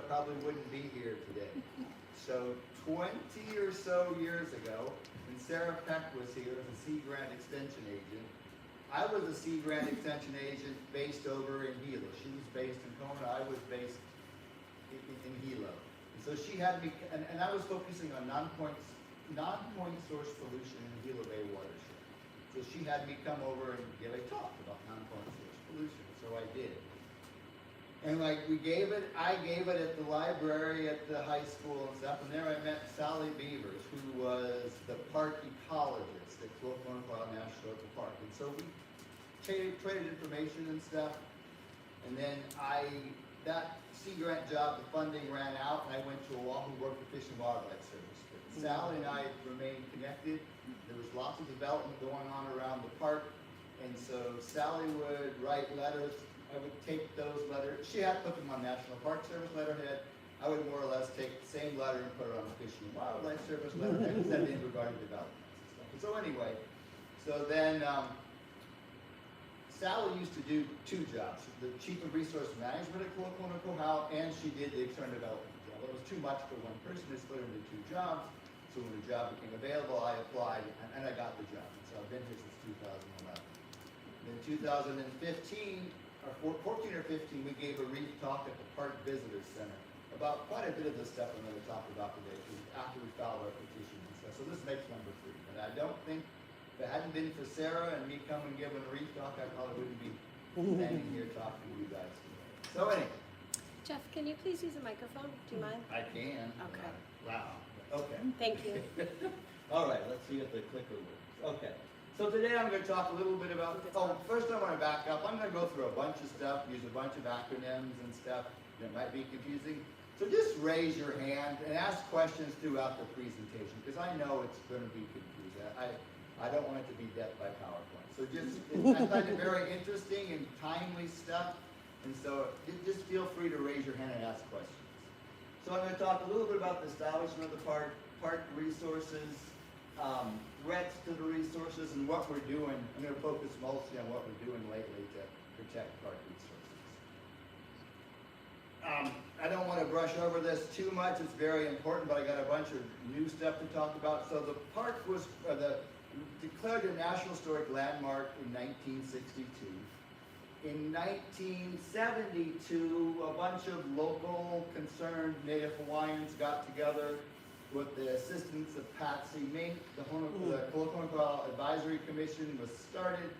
probably wouldn't be here today. So 20 or so years ago, when Sarah Peck was here as a Sea Grant Extension agent, I was a Sea Grant Extension agent based over in Hilo. She was based in Kona, I was based in Hilo. And so she had me, and I was focusing on non-point source pollution in the Hilo Bay watershed. So she had me come over and give a talk about non-point source pollution, so I did. And like I gave it at the library at the high school and stuff, and there I met Sally Beavers, who was the park ecologist at Kaloko-Honokohau National Historical Park. And so we traded information and stuff, and then that Sea Grant job, the funding ran out, and I went to Oahu, worked for Fish and Wildlife Service. But Sally and I remained connected. There was lots of development going on around the park, and so Sally would write letters. I would take those letters. She had put them on National Park Service letterhead. I would more or less take the same letter and put it on the Fish and Wildlife Service letterhead and send it in regarding development and stuff. So anyway, so then Sally used to do two jobs: the Chief of Resource Management at Kaloko-Honokohau, and she did the external development job. It was too much for one person to split into two jobs. So when the job became available, I applied and I got the job. And so I've been here since 2011. In 2015. Or 14 or 15, we gave a ReefTalk at the Park Visitor Center about quite a bit of the stuff I'm going to talk about today, after we filed our petition and stuff. So this makes number 3. And I don't think, if it hadn't been for Sarah and me coming and giving a ReefTalk, I probably wouldn't be standing here talking to you guys today. So anyway. Jeff, can you please use a microphone? Do you mind? I can. Okay. Wow. Okay. Thank you. All right, let's see if the clicker works. Okay. So today I'm going to talk a little bit about, first I want to back up. I'm going to go through a bunch of stuff, use a bunch of acronyms and stuff that might be confusing. So just raise your hand and ask questions throughout the presentation, because I know it's going to be confusing. I don't want it to be death by PowerPoint. So I find it very interesting and timely stuff, and so just feel free to raise your hand and ask questions. So I'm going to talk a little bit about the establishment of the park resources, threats to the resources, and what we're doing. I'm going to focus mostly on what we're doing lately to protect park resources. I don't want to brush over this too much. It's very important, but I got a bunch of new stuff to talk about. So the park was declared a National Historic Landmark in 1962. In 1972, a bunch of local concerned Native Hawaiians got together with the assistance of Patsy Mink. The Kaloko-Honokohau Advisory Commission was started,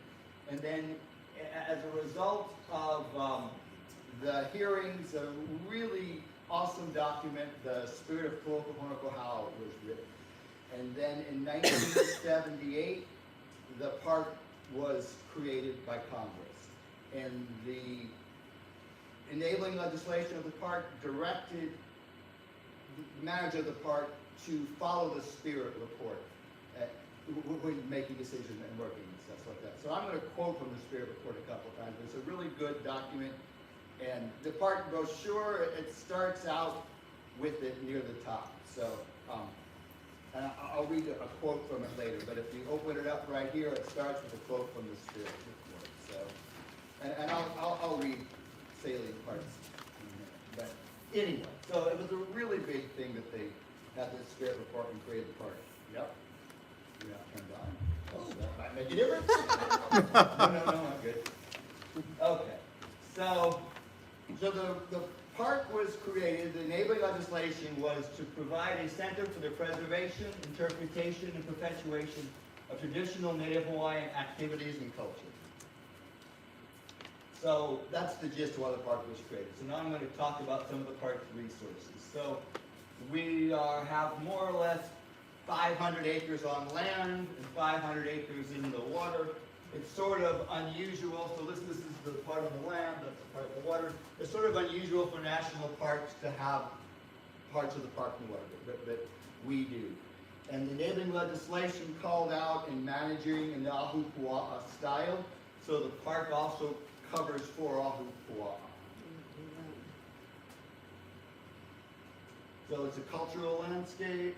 and then as a result of the hearings, a really awesome document, The Spirit of Kaloko-Honokohau, was written. And then in 1978, the park was created by Congress. And the enabling legislation of the park directed the manager of the park to follow the Spirit report when making decisions and working and stuff like that. So I'm going to quote from the Spirit report a couple of times. It's a really good document. And the park brochure, it starts out with it near the top. So and I'll read a quote from it later. But if you open it up right here, it starts with a quote from the Spirit report. So, and I'll read salient parts in a minute. But anyway, so it was a really big thing that they had this Spirit report and created the park. Yep. You're not turned on. Oh, that might make a difference. No, I'm good. Okay. So the park was created, the enabling legislation was to provide a center for the preservation, interpretation, and perpetuation of traditional Native Hawaiian activities and culture. So that's the gist of why the park was created. So now I'm going to talk about some of the park's resources. So we have more or less 500 acres on land and 500 acres in the water. It's sort of unusual. So this is the part of the land, that's the part of the water. It's sort of unusual for national parks to have parts of the park in the water, but we do. And the enabling legislation called out in managing in the Ahupua'a style. So the park also covers 4 Ahupua'a. So it's a cultural landscape.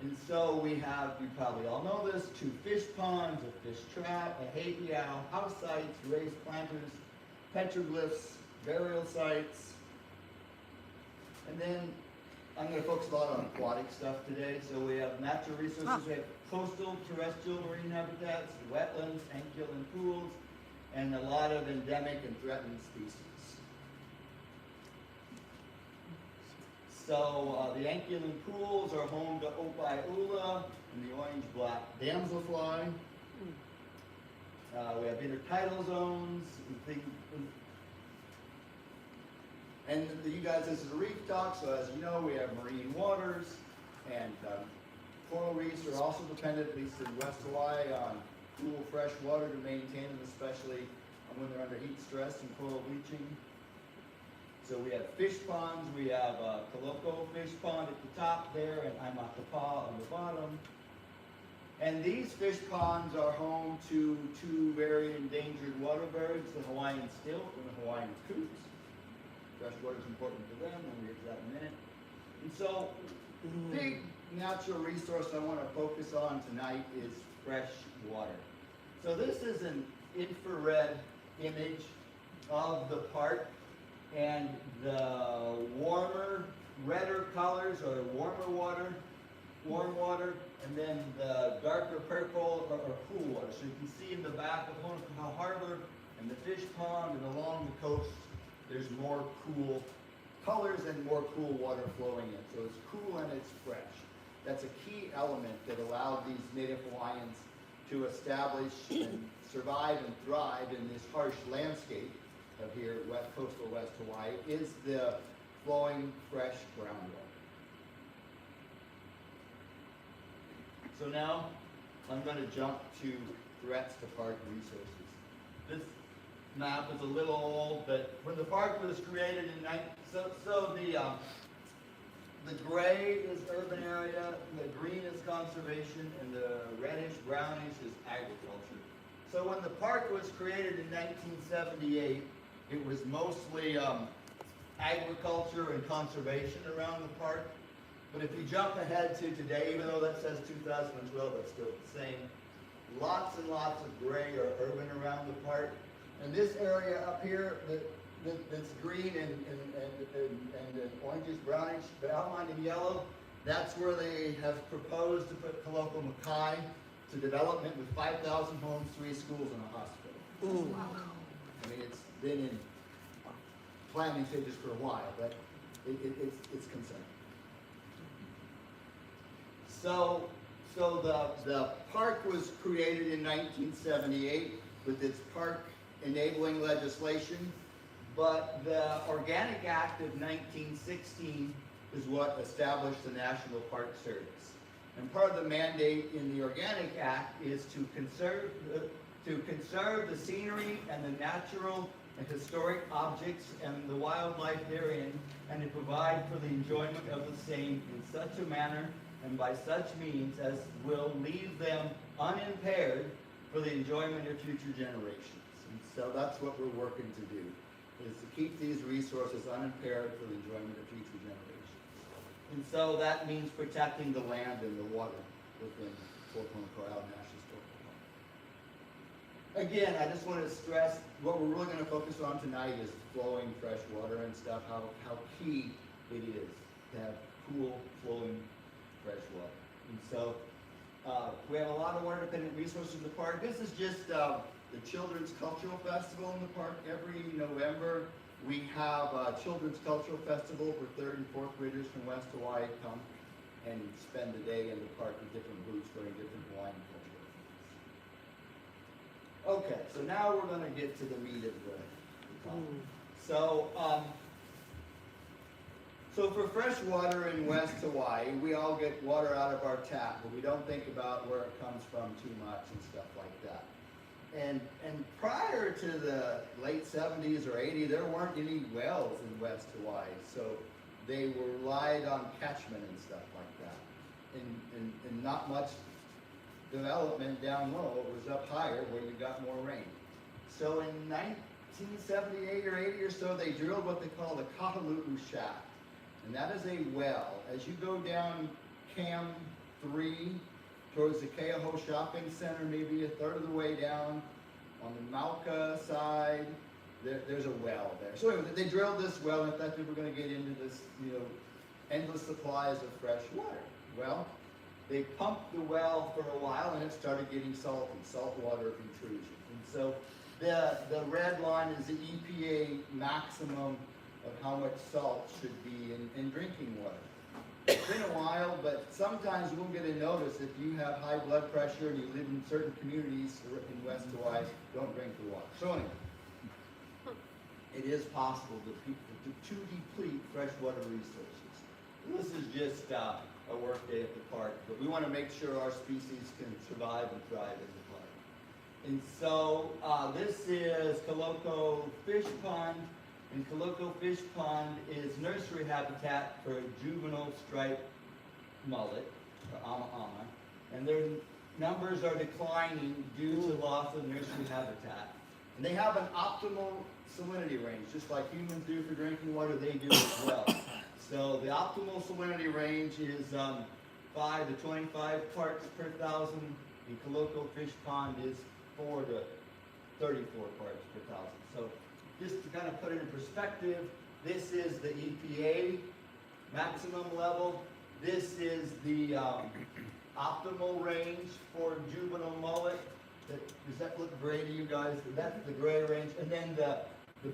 And so we have, you probably all know this, 2 fish ponds, a fish trap, a heiau, house sites, raised planters, petroglyphs, burial sites. And then I'm going to focus a lot on aquatic stuff today. So we have natural resources, we have coastal, terrestrial marine habitats, wetlands, ankyl and pools, and a lot of endemic and threatened species. So the ankyl pools are home to Ophiulia and the orange-black damselfly. We have intertidal zones and things. And you guys, this is a reef talk, so as you know, we have marine waters, and coral reefs are also dependent, at least in West Hawaii, on cool, fresh water to maintain them, especially when they're under heat stress and coral bleaching. So we have fish ponds. We have Kaloko fish pond at the top there, and Imakapa on the bottom. And these fish ponds are home to two very endangered water birds, the Hawaiian stilt and the Hawaiian coot. Fresh water is important to them, and we'll get to that in a minute. And so, the big natural resource I want to focus on tonight is fresh water. So this is an infrared image of the park, and the warmer, redder colors are warmer water, warm water, and then the darker purple are cool water. So you can see in the back of Honokohau Harbor and the fish pond and along the coast, there's more cool colors and more cool water flowing in. So it's cool and it's fresh. That's a key element that allowed these native Hawaiians to establish and survive and thrive in this harsh landscape of here at coastal West Hawaii, is the flowing fresh groundwater. So now I'm going to jump to threats to park resources. This map is a little old, but when the park was created in the gray is urban area, the green is conservation, and the reddish brownish is agriculture. So when the park was created in 1978, it was mostly agriculture and conservation around the park. But if you jump ahead to today, even though that says 2012, that's still the same. Lots and lots of gray or urban around the park. And this area up here that's green and orangish, brownish, but outlined in yellow, that's where they have proposed to put Kaloko-Honokohau to development with 5,000 homes, 3 schools, and a hospital. Ooh. Wow. I mean, it's been in planning stages for a while, but it's concerning. So the park was created in 1978 with its park enabling legislation, but the Organic Act of 1916 is what established the National Park Service. And part of the mandate in the Organic Act is to conserve the scenery and the natural and historic objects and the wildlife therein, and to provide for the enjoyment of the same in such a manner and by such means as will leave them unimpaired for the enjoyment of future generations. And so that's what we're working to do, is to keep these resources unimpaired for the enjoyment of future generations. And so that means protecting the land and the water within Kaloko-Honokohau National Historical Park. Again, I just want to stress what we're really going to focus on tonight is flowing fresh water and stuff, how key it is to have cool, flowing fresh water. And so we have a lot of water-dependent resources in the park. This is just the Children's Cultural Festival in the park. Every November, we have a Children's Cultural Festival where 3rd and 4th graders from West Hawaii come and spend the day in the park with different booths showing different Hawaiian cultural things. Okay, so now we're going to get to the meat of the topic. So for fresh water in West Hawaii, we all get water out of our tap, but we don't think about where it comes from too much and stuff like that. And prior to the late 70s or 80s, there weren't any wells in West Hawaii, so they relied on catchment and stuff like that. And not much development down low. It was up higher where you got more rain. So in 1978 or 80 or so, they drilled what they call the Kahaluu shaft. And that is a well. As you go down Cam 3 towards the Keauhou Shopping Center, maybe a third of the way down, on the Mauka side, there's a well there. So anyway, they drilled this well and thought they were going to get into this, endless supplies of fresh water. Well, they pumped the well for a while and it started getting salty, saltwater intrusion. And so the red line is the EPA maximum of how much salt should be in drinking water. It's been a while, but sometimes we'll get a notice if you have high blood pressure and you live in certain communities in West Hawaii, don't drink the water. So anyway, it is possible to deplete freshwater resources. This is just a work day at the park, but we want to make sure our species can survive and thrive in the park. And so this is Kaloko Fish Pond, and Kaloko Fish Pond is nursery habitat for a juvenile striped mullet, or ama, and their numbers are declining due to loss of nursery habitat. And they have an optimal salinity range, just like humans do for drinking water, they do as well. So the optimal salinity range is 5 to 25 parts per thousand. The Kaloko Fish Pond is 4 to 34 parts per thousand. So just to kind of put it in perspective, this is the EPA maximum level. This is the optimal range for juvenile mullet. Does that look gray to you guys? That's the gray range. And then the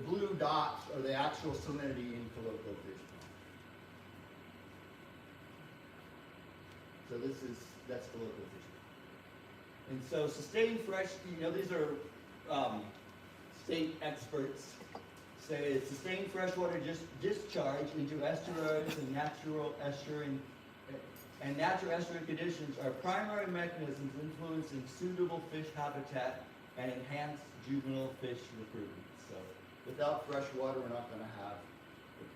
blue dots are the actual salinity in Kaloko Fish Pond. So that's Kaloko Fish Pond. And so sustained fresh, these are state experts say sustained freshwater discharge into estuaries and natural estuarine conditions are primary mechanisms influencing suitable fish habitat and enhanced juvenile fish recruitment. So without fresh water, we're not going to have the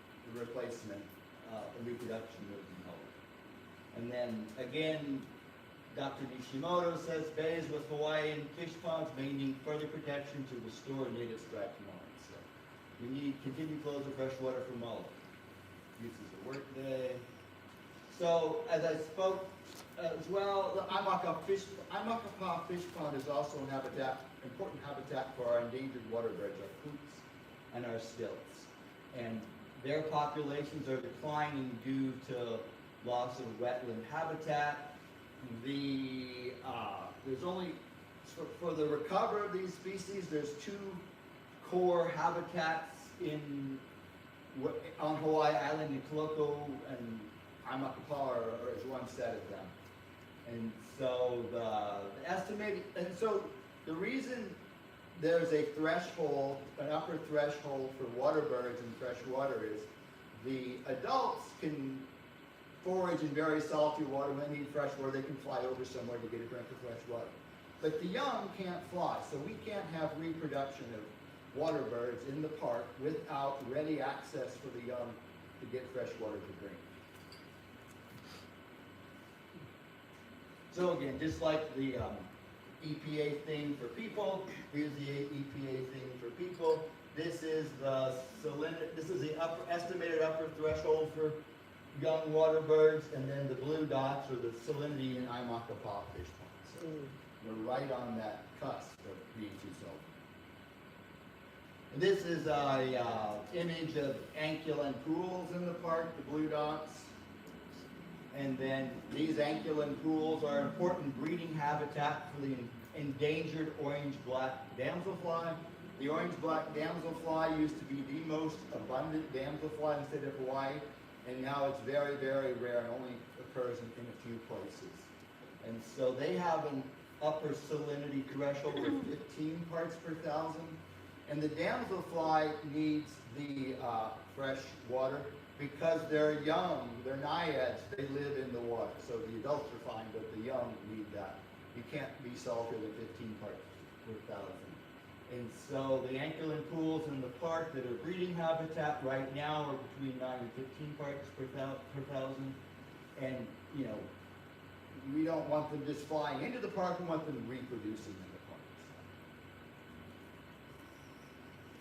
replacement, the reproduction of the mullet. And then again, Dr. Nishimoto says bays with Hawaiian fish ponds may need further protection to restore native striped mullet. So we need continued flows of fresh water for mullet. Uses a work day. So as I spoke as well, the Aimakapa'a fish pond is also an important habitat for our endangered water birds, our coots and our stilts. And their populations are declining due to loss of wetland habitat. There's only, for the recovery of these species, there's 2 core habitats on Hawaii Island, in Kaloko and Aimakapa'a is one set of them. And so the reason there's a threshold, an upper threshold for water birds in fresh water is the adults can forage in very salty water. When they need fresh water, they can fly over somewhere to get a drink of fresh water. But the young can't fly, so we can't have reproduction of water birds in the park without ready access for the young to get fresh water to drink. So again, just like the EPA thing for people, here's the EPA thing for people. This is the estimated upper threshold for young water birds, and then the blue dots are the salinity in Aimakapa'a fish ponds. So we're right on that cusp of being too salty. And this is a image of ankylan pools in the park, the blue dots. And then these ankylan pools are important breeding habitat for the endangered orange-black damselfly. The orange-black damselfly used to be the most abundant damselfly in the state of Hawaii, and now it's very, very rare and only occurs in a few places. And so they have an upper salinity threshold of 15 parts per thousand. And the damselfly needs the fresh water because they're young, they're naiads, they live in the water. So the adults are fine, but the young need that. You can't be saltier than 15 parts per thousand. And so the ankylan pools in the park that are breeding habitat right now are between 9 and 15 parts per thousand. And, we don't want them just flying into the park, we want them reproducing in the park.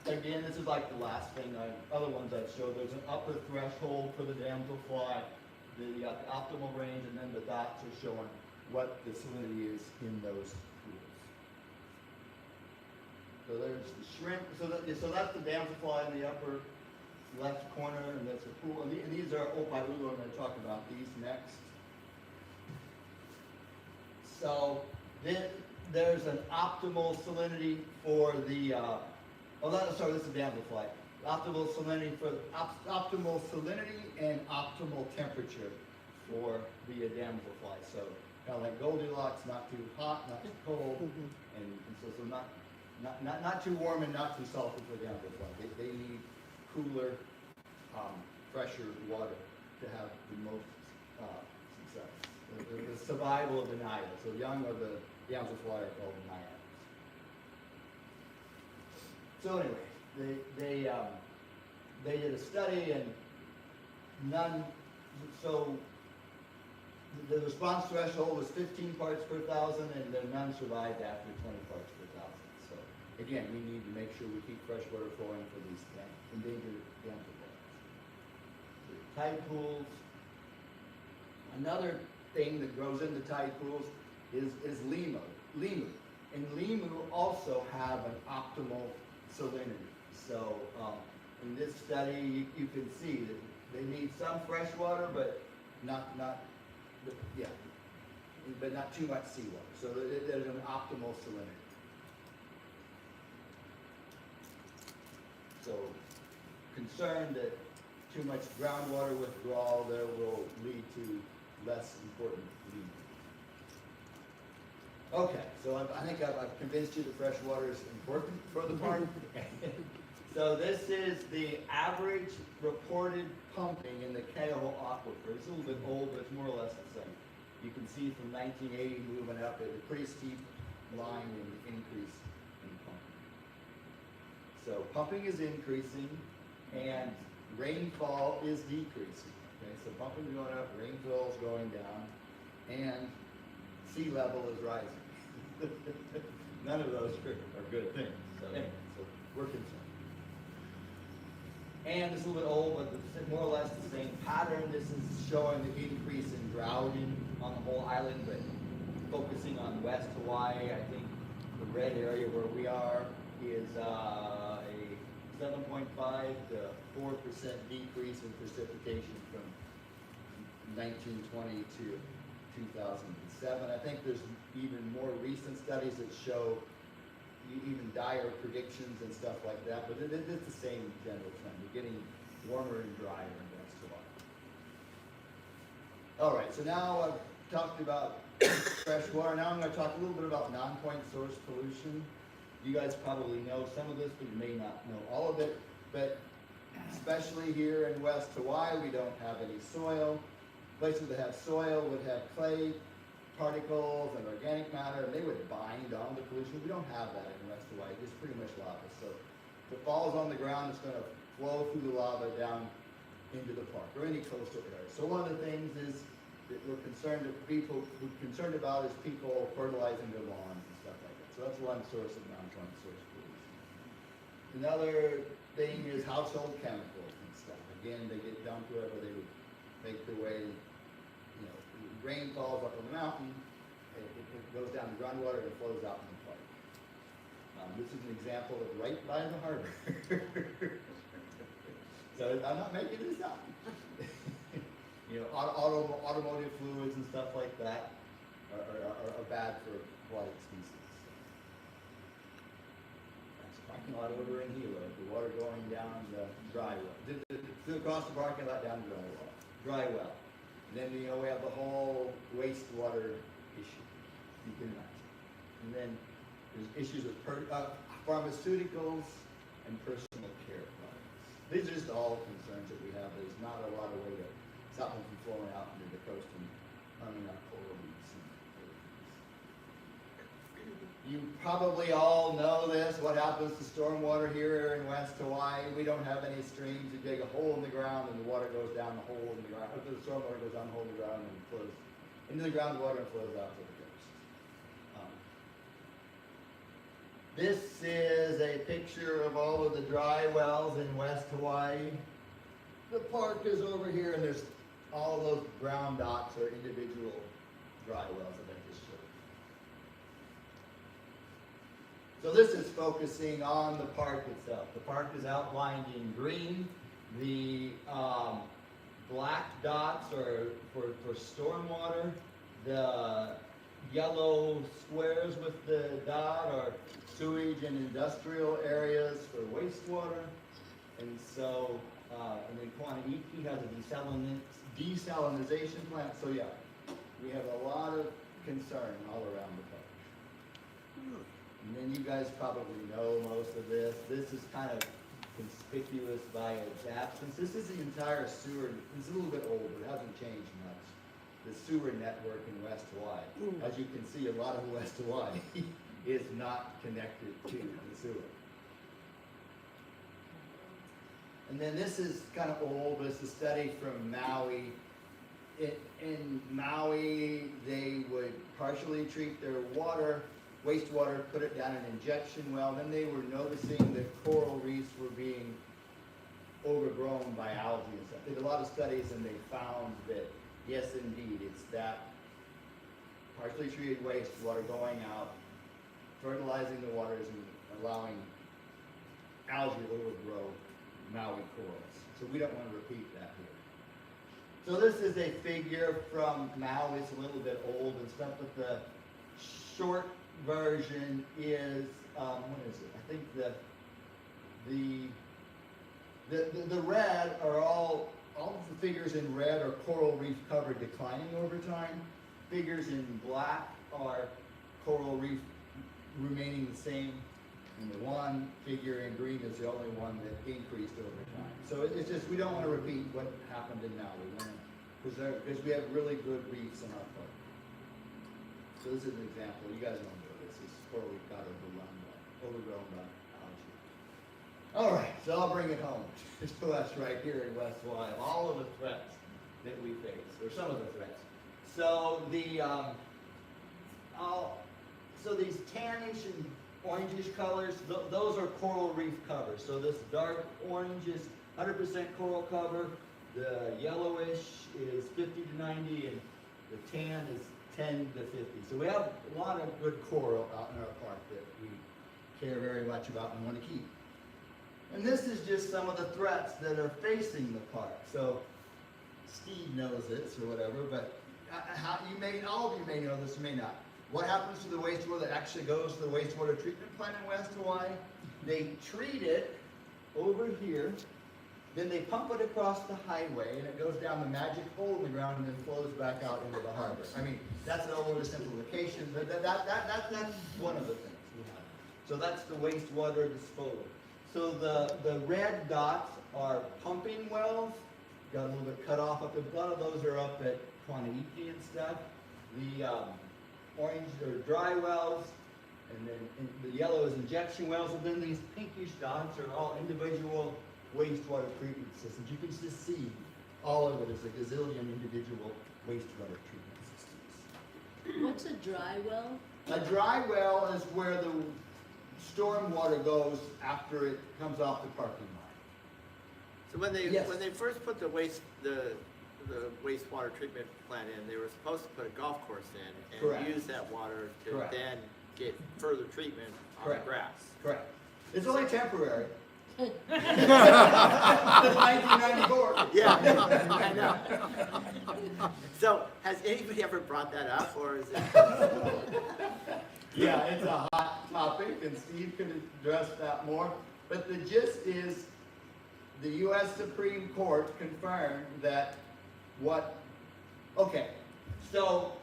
So. Again, this is like the last thing, other ones I've showed. There's an upper threshold for the damselfly, the optimal range, and then the dots are showing what the salinity is in those pools. So there's the shrimp, so that's the damselfly in the upper left corner, and that's a pool, and these are Opailulu, I'm gonna talk about these next. So there's an optimal salinity for the, this is damselfly. Optimal salinity optimal salinity and optimal temperature for the damselfly. So kind of like Goldilocks, not too hot, not too cold, and so not too warm and not too salty for the damselfly. They need cooler, fresher water to have the most success. The survival of the naiad. So young of the damselfly are called naiads. So anyway, they did a study and the response threshold was 15 parts per thousand, and then none survived after 20 parts per thousand. So again, we need to make sure we keep fresh water flowing for these endangered damselflies. Tide pools. Another thing that grows in the tide pools is limu. And limu also have an optimal salinity. So in this study, you can see that they need some fresh water, but not too much seawater. So there's an optimal salinity. So concerned that too much groundwater withdrawal there will lead to less important limu. Okay, so I think I've convinced you that fresh water is important for the park. So this is the average reported pumping in the Kaloko aquifer. It's a little bit old, but it's more or less the same. You can see from 1980 moving up at a pretty steep line in the increase in pumping. So pumping is increasing and rainfall is decreasing. Okay, so pumping is going up, rainfall is going down, and sea level is rising. None of those are good things. So anyway, so we're concerned. And it's a little bit old, but it's more or less the same pattern. This is showing the increase in drowning on the whole island, but focusing on West Hawaii, I think the red area where we are is a 7.5 to 4% decrease in precipitation from 1920 to 2007. I think there's even more recent studies that show even dire predictions and stuff like that, but it's the same general trend. We're getting warmer and drier in West Hawaii. All right, so now I've talked about fresh water. Now I'm going to talk a little bit about non-point source pollution. You guys probably know some of this, but you may not know all of it. But especially here in West Hawaii, we don't have any soil. Places that have soil would have clay particles and organic matter, and they would bind on the pollution. We don't have that in West Hawaii. It's pretty much lava. So if it falls on the ground, it's going to flow through the lava down into the park or any coastal area. So one of the things is that we're concerned about is people fertilizing their lawns and stuff like that. So that's one source of non-point source pollution. Another thing is household chemicals and stuff. Again, they get dumped wherever they would make their way. Rain falls up on the mountain, it goes down to groundwater and it flows out in the park. This is an example of right by the harbor. So I'm not making this up. Automotive fluids and stuff like that are bad for aquatic species. That's a parking lot over in Hilo, the water going down the dry well. Across the parking lot down the dry well. Then we have the whole wastewater issue, you can imagine. And then there's issues with pharmaceuticals and personal care products. These are just all concerns that we have. There's not a lot of way to stop them from flowing out into the coast and harming our coral reefs and other things. You probably all know this, what happens to stormwater here in West Hawaii. We don't have any streams. You dig a hole in the ground and the water goes down the hole in the ground. The stormwater goes down the hole in the ground and flows into the groundwater and flows out to the coast. This is a picture of all of the dry wells in West Hawaii. The park is over here and there's all those brown dots are individual dry wells that I just showed. So this is focusing on the park itself. The park is outlined in green. The black dots are for stormwater. The yellow squares with the dot are sewage and industrial areas for wastewater. And so, and then Kaloko-Honokohau has a desalinization plant. So yeah, we have a lot of concern all around the park. And then you guys probably know most of this. This is kind of conspicuous by its absence. This is the entire sewer. It's a little bit old, but it hasn't changed much. The sewer network in West Hawaii. As you can see, a lot of West Hawaii is not connected to the sewer. And then this is kind of old, but it's a study from Maui. In Maui, they would partially treat their wastewater, put it down an injection well. Then they were noticing that coral reefs were being overgrown by algae and stuff. They did a lot of studies and they found that, yes, indeed, it's that partially treated wastewater going out, fertilizing the waters and allowing algae to overgrow Maui corals. So we don't want to repeat that here. So this is a figure from Maui. It's a little bit old and stuff, but the short version is, what is it? I think the red are all of the figures in red are coral reef cover declining over time. Figures in black are coral reef remaining the same. And the one figure in green is the only one that increased over time. So it's just, we don't want to repeat what happened in Maui. We want to preserve, because we have really good reefs in our park. So this is an example. You guys don't know this. This is coral reef got overgrown by algae. All right, so I'll bring it home to us right here in West Hawaii. All of the threats that we face, or some of the threats. So these tannish and orangish colors, those are coral reef covers. So this dark orange is 100% coral cover. The yellowish is 50 to 90, and the tan is 10 to 50. So we have a lot of good coral out in our park that we care very much about and want to keep. And this is just some of the threats that are facing the park. So Steve knows this or whatever, but all of you may know this, you may not. What happens to the wastewater that actually goes to the wastewater treatment plant in West Hawaii? They treat it over here, then they pump it across the highway, and it goes down the magic hole in the ground and then flows back out into the harbor. I mean, that's an oversimplification, but that's one of the things we have. So that's the wastewater disposal. So the red dots are pumping wells. Got a little bit cut off up there. A lot of those are up at Kaloko-Honokohau and stuff. The orange are dry wells, and then the yellow is injection wells, and then these pinkish dots are all individual wastewater treatment systems. You can just see all of it is a gazillion individual wastewater treatment systems. What's a dry well? A dry well is where the storm water goes after it comes off the parking lot. So when they Yes. when they first put the wastewater treatment plant in, they were supposed to put a golf course in and Correct. use that water to Correct. then get further treatment on Correct. the grass. Correct. It's only temporary. Since 1994. Yeah, I know. So has anybody ever brought that up, or is it? Yeah, it's a hot topic, and Steve can address that more. But the gist is, the U.S. Supreme Court confirmed that so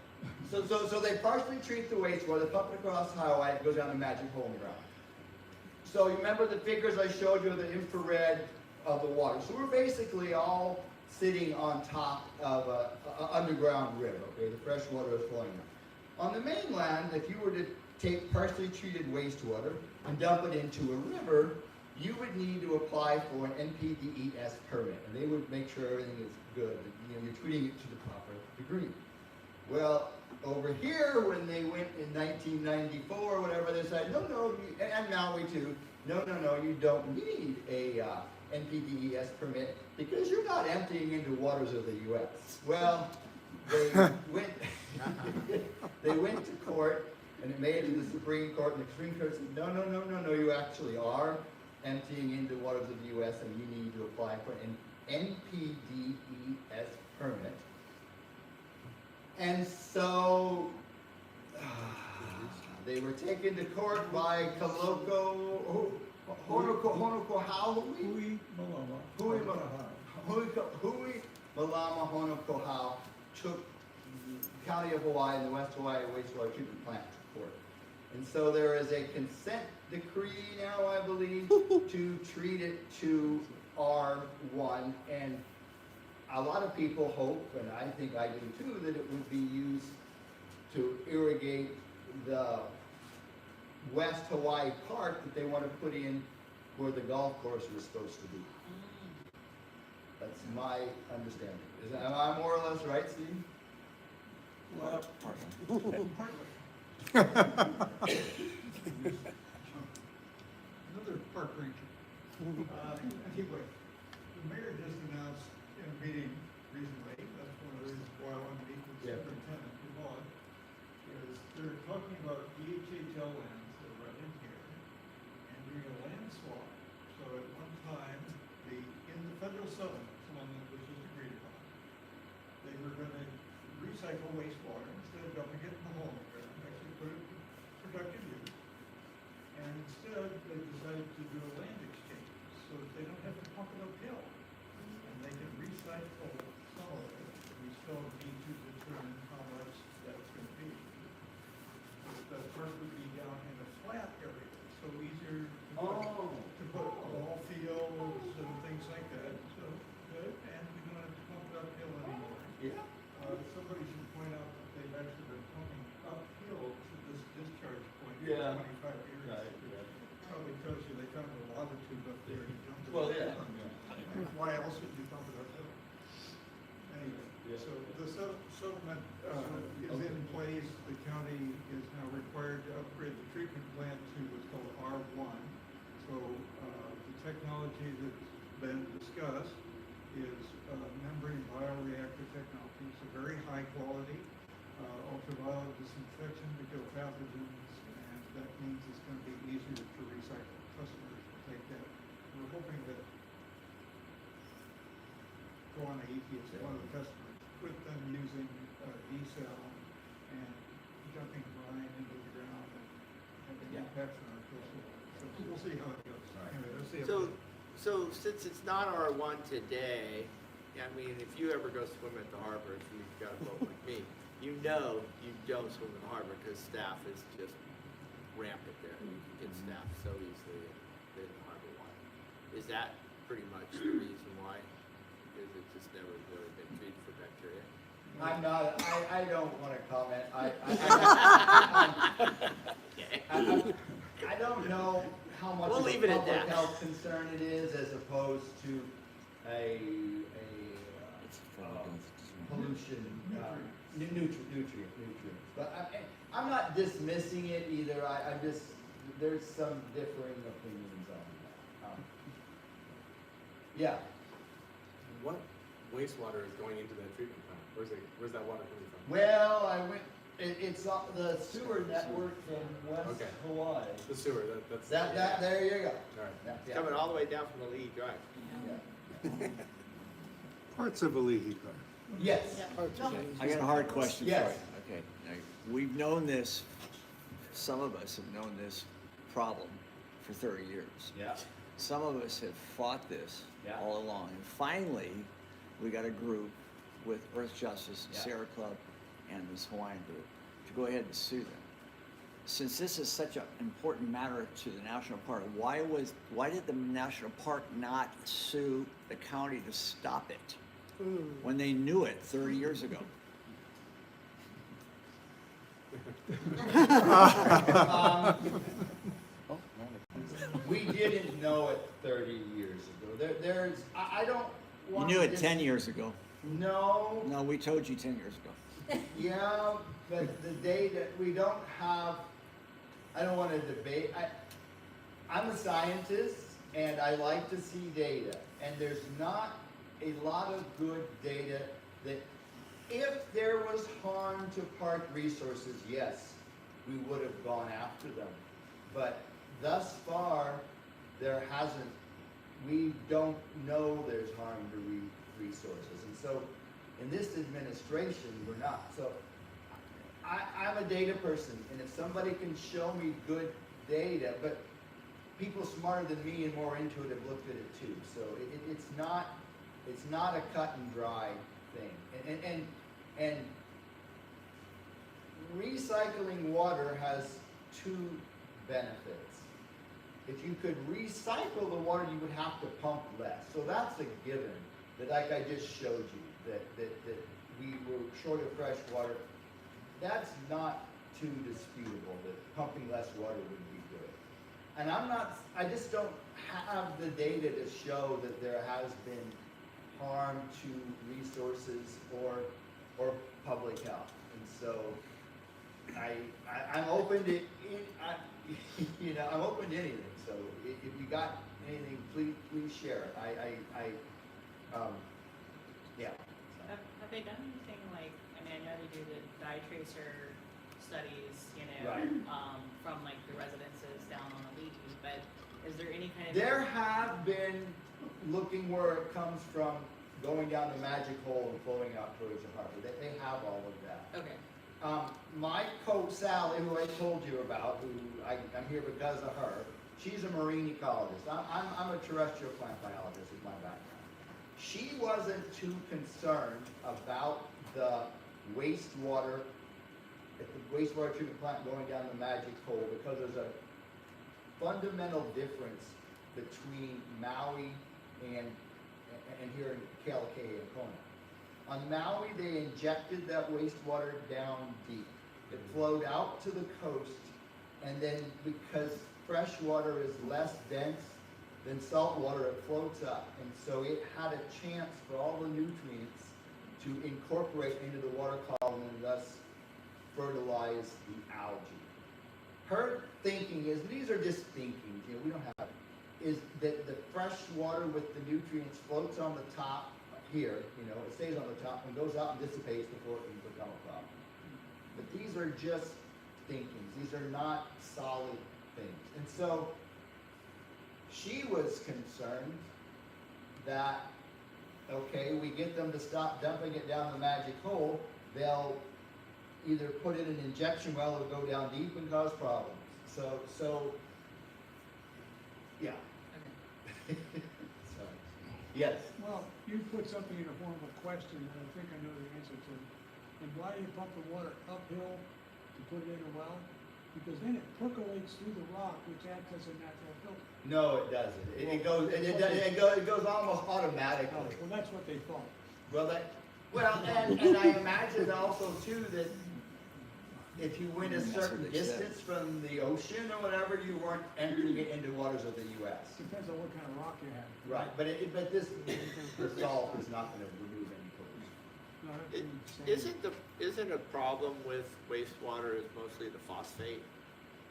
they partially treat the wastewater, they pump it across the highway, it goes down the magic hole in the ground. So you remember the figures I showed you of the infrared of the water. So we're basically all sitting on top of an underground river, okay? The fresh water is flowing out. On the mainland, if you were to take partially treated wastewater and dump it into a river, you would need to apply for an NPDES permit, and they would make sure everything is good, that, you're treating it to the proper degree. Well, over here, when they went in 1994 or whatever, they said, no, and now we too, no, you don't need a NPDES permit because you're not emptying into waters of the U.S. Well, they went to court, And it made it to the Supreme Court, and the Supreme Court said, no, no, no, no, no, you actually are emptying into waters of the US, and you need to apply for an NPDES permit. And so, they were taken to court by Kaloko-Honokohau. Hui Malama Honokohau took the County of Hawaii and the West Hawaii wastewater treatment plant to court. And so there is a consent decree now, I believe, to treat it to R1. And a lot of people hope, and I think I do too, that it would be used to irrigate the West Hawaii Park that they want to put in where the golf course was supposed to be. That's my understanding. Am I more or less right, Steve? Well, Another park ranger. Anyway, the mayor just announced in a meeting recently, that's one of the reasons why I want to meet with Superintendent Dumont, is they're talking about DHHL lands that are right in here and doing a land swap. So at one time, in the federal settlement, one that was just agreed upon, they were gonna recycle wastewater instead of dumping it in the hole in the ground, actually put it to productive use. And instead, they decided to do a land exchange so that they don't have to pump it uphill. And they can recycle some of it. We still need to determine how much that's going to be. The park would be down in a flat area, so easier to put ball fields and things like that. So good, and we don't have to pump it uphill anymore. Yeah. Somebody should point out that they've actually been pumping uphill to this discharge point for Yeah. 25 years. Probably tells you they found a lava tube up there and dumped it. Well, yeah. Why else would you pump it uphill? Anyway, Yeah. so the settlement is in place. The county is now required to upgrade the treatment plant to what's called R1. So the technology that's been discussed is membrane bioreactor technology. It's a very high quality, ultraviolet disinfection to kill pathogens, and that means it's going to be easier to recycle. Customers will take that. We're hoping that Kaloko-Honokohau is one of the customers, with them using D-cell and dumping brine into the ground and having impacts on our coastal water. So we'll see how it goes. Anyway, let's see how it goes. So since it's not R1 today, I mean, if you ever go swim at the harbor, if you've got a boat like me, you know you don't swim in the harbor because staff is just rampant there. You can get staff so easily in the harbor water. Is that pretty much the reason why? Because it just never really been treated for bacteria? I'm not, I don't want to comment. I don't know how much We'll of leave a it at public that. health concern it is as opposed to a pollution, nutrients. But I'm not dismissing it either. I just, there's some differing opinions on that. Yeah. what wastewater is going into that treatment plant? Where's that water coming from? Well, it's the sewer network from West Okay. Hawaii. The sewer, that's. There you go. All right. Yeah, It's coming all the way down from the Lee Drive. yeah. Parts of a leaky car. Yes. I got a hard question for you. Yes. Okay, now, we've known this, some of us have known this problem for 30 years. Yeah. Some of us have fought this Yeah. all along. And finally, we got a group with Earth Justice, Yeah. Sierra Club, and this Hawaiian group to go ahead and sue them. Since this is such an important matter to the national park, why did the national park not sue the county to stop it when they knew it 30 years ago? We didn't know it 30 years ago. I don't You want knew to it 10 years ago. No, No, we told you 10 years ago. yeah, but the data, we don't have, I don't want to debate. I'm a scientist and I like to see data. And there's not a lot of good data that if there was harm to park resources, yes, we would have gone after them. But thus far, there hasn't, we don't know there's harm to resources. And so in this administration, we're not. So I'm a data person, and if somebody can show me good data, but people smarter than me and more into it have looked at it too. So it's not a cut and dry thing. And recycling water has two benefits. If you could recycle the water, you would have to pump less. So that's a given, that like I just showed you, that we were short of fresh water. That's not too disputable, that pumping less water would be good. And I just don't have the data to show that there has been harm to resources or public health. And so I'm open to, I'm open to anything. So if you got anything, please share it. Yeah. Have they done anything like, I mean, I know they do the dye tracer studies, Right. From like the residences down on the leaky, but is there any kind of? There have been looking where it comes from, going down the magic hole and flowing out towards the harbor. They have all of that. Okay. My coach Sally, who I told you about, who I'm here because of her, she's a marine ecologist. I'm a terrestrial plant biologist is my background. She wasn't too concerned about the wastewater, at the wastewater treatment plant going down the magic hole, because there's a fundamental difference between Maui and here in Kaloko-Honokohau. On Maui, they injected that wastewater down deep. It flowed out to the coast, and then because fresh water is less dense than salt water, it floats up. And so it had a chance for all the nutrients to incorporate into the water column and thus fertilize the algae. Her thinking is, these are just thinkings, we don't have, is that the fresh water with the nutrients floats on the top here, it stays on the top and goes out and dissipates before it can become a problem. But these are just thinkings. These are not solid things. And so she was concerned that, okay, we get them to stop dumping it down the magic hole, they'll either put in an injection well or go down deep and cause problems. So yeah. Okay. So, yes. Well, you put something in the form of a question that I think I know the answer to. And why do you pump the water uphill to put it in a well? Because then it percolates through the rock, which acts as a natural filter. No, it doesn't. It goes almost automatically. Oh, well, that's what they thought. And I imagine also too that if you went a certain distance from the ocean or whatever, you weren't entering it into waters of the U.S. Depends on what kind of rock you have. Right, but this salt is not going to remove any pollution. No, that's what I'm saying. Isn't a problem with wastewater is mostly the phosphate?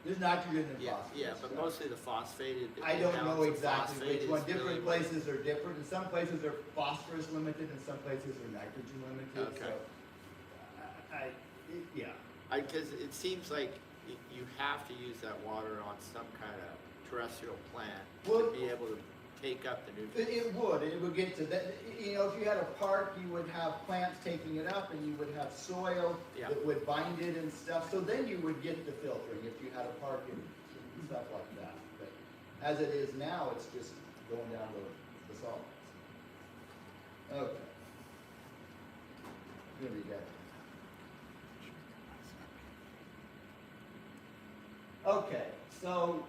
There's nitrogen and Yeah, phosphorus. yeah, but mostly the phosphate. I don't know balance of exactly phosphate which one. is really Different what- places are different. In some places are phosphorus limited, and some places are nitrogen limited. Okay. So, yeah. Because it seems like you have to use that water on some kind of terrestrial plant Well, to be able to take up the nutrients. It would get to that. If you had a park, you would have plants taking it up, and you would have soil Yeah. that would bind it and stuff. So then you would get the filtering if you had a park and stuff like that. But as it is now, it's just going down the salt. Okay. Here we go. Okay, so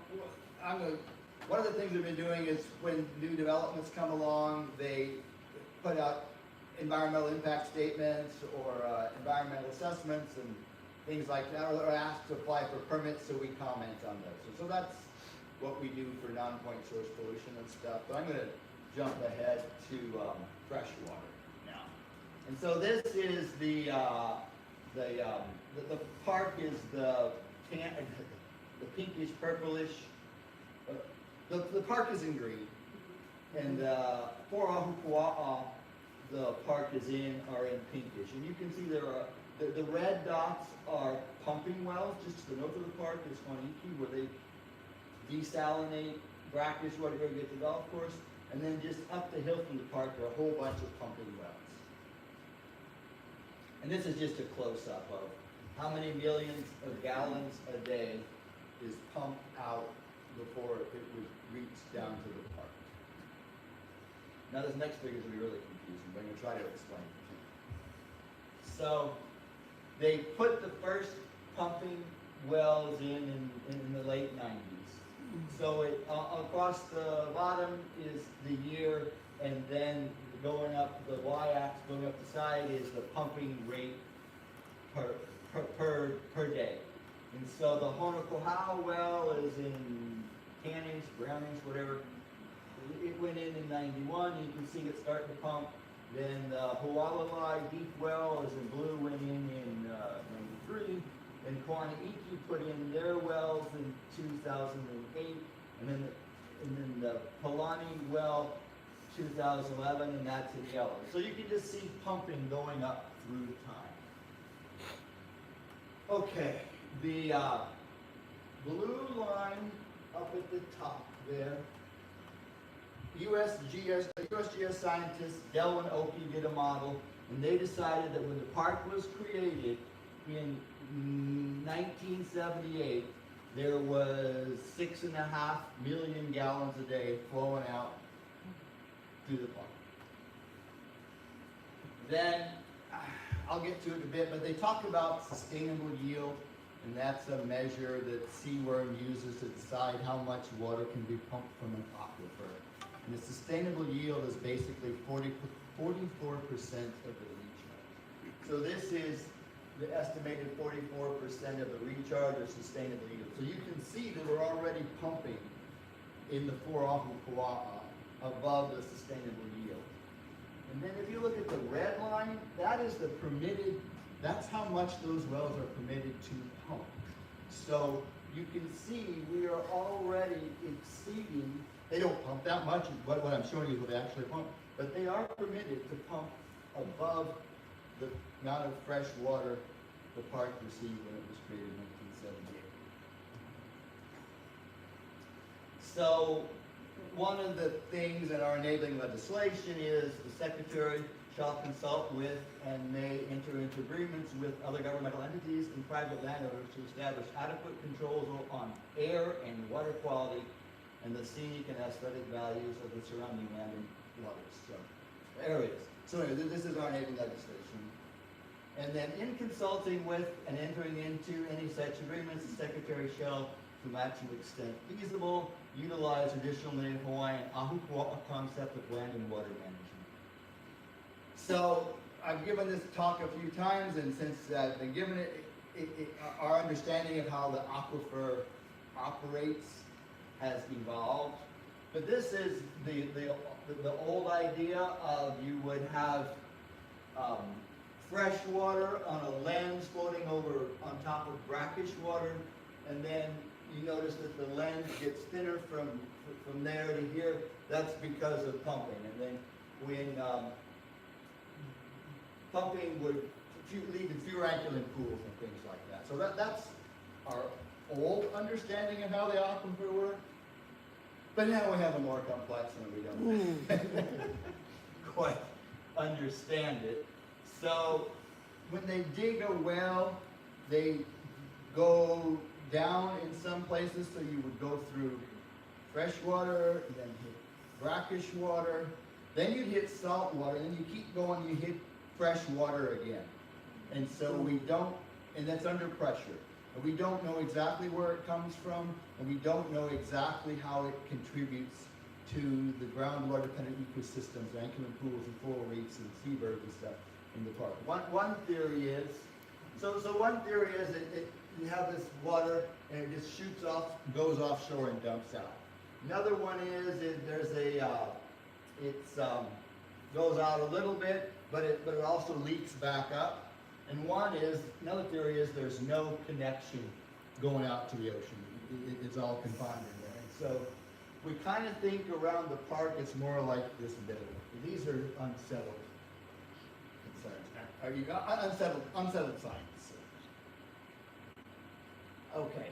one of the things we've been doing is when new developments come along, they put out environmental impact statements or environmental assessments and things like that, or they're asked to apply for permits, so we comment on those. So that's what we do for non-point source pollution and stuff. But I'm going to jump ahead to freshwater now. And so this is the park is the pinkish purplish. The park is in green, and for Ahupua'a, the park is in are in pinkish. And you can see there are, the red dots are pumping wells. Just to the north of the park is Honiki, where they desalinate brackish water to get to the golf course. And then just up the hill from the park, there are a whole bunch of pumping wells. And this is just a close-up of how many millions of gallons a day is pumped out before it would reach down to the park. Now this next figure is going to be really confusing, but I'm going to try to explain it to you. So they put the first pumping wells in the late 90s. So it, across the bottom is the year, and then going up the y-axis, going up the side is the pumping rate per day. And so the Honokohau well is in tan-inch, brown-inch, whatever. It went in 91, you can see it starting to pump. Then the Hualalai deep well is in blue, went in 93. And Kaloko-Honokohau put in their wells in 2008. And then the Palani well, 2011, and that's in yellow. So you can just see pumping going up through time. Okay, the blue line up at the top there, USGS scientists, Dell and Oki did a model, and they decided that when the park was created in 1978, there was 6.5 million gallons a day flowing out through the park. Then, I'll get to it in a bit, but they talk about sustainable yield, and that's a measure that SeaWorm uses to decide how much water can be pumped from an aquifer. And the sustainable yield is basically 44% of the recharge. So this is the estimated 44% of the recharge or sustainable yield. So you can see that we're already pumping in the 4 Ahupua'a above the sustainable yield. And then if you look at the red line, that is the permitted, that's how much those wells are permitted to pump. So you can see we are already exceeding, they don't pump that much, what I'm showing you is what they actually pump, but they are permitted to pump above the amount of fresh water the park received when it was created in 1978. So one of the things in our enabling legislation is the Secretary shall consult with and may enter into agreements with other governmental entities and private landowners to establish adequate controls on air and water quality and the scenic and aesthetic values of the surrounding land and waters, so areas. So anyway, this is our enabling legislation. And then in consulting with and entering into any such agreements, the Secretary shall, to maximum extent feasible, utilize traditional Native Hawaiian Ahupua'a concept of land and water management. So I've given this talk a few times, and since I've been given it, our understanding of how the aquifer operates has evolved. But this is the old idea of you would have fresh water on a lens floating over on top of brackish water, and then you notice that the lens gets thinner from there to here. That's because of pumping. And then when pumping would lead to fewer anchoring pools and things like that. So that's our old understanding of how the aquifer works. But now we have a more complex and we don't quite understand it. So when they dig a well, they go down in some places, so you would go through fresh water, and then hit brackish water, then you'd hit salt water, and then you keep going, you hit fresh water again. And so we don't, and that's under pressure. And we don't know exactly where it comes from, and we don't know exactly how it contributes to the groundwater dependent ecosystems, anchoring pools and coral reefs and seabirds and stuff in the park. One theory is, so one theory is that you have this water and it just shoots off, goes offshore and dumps out. Another one is there's goes out a little bit, but it also leaks back up. And another theory is there's no connection going out to the ocean. It's all confined in there. And so we kind of think around the park it's more like this middle. These are unsettled Are you unsettled science? Okay,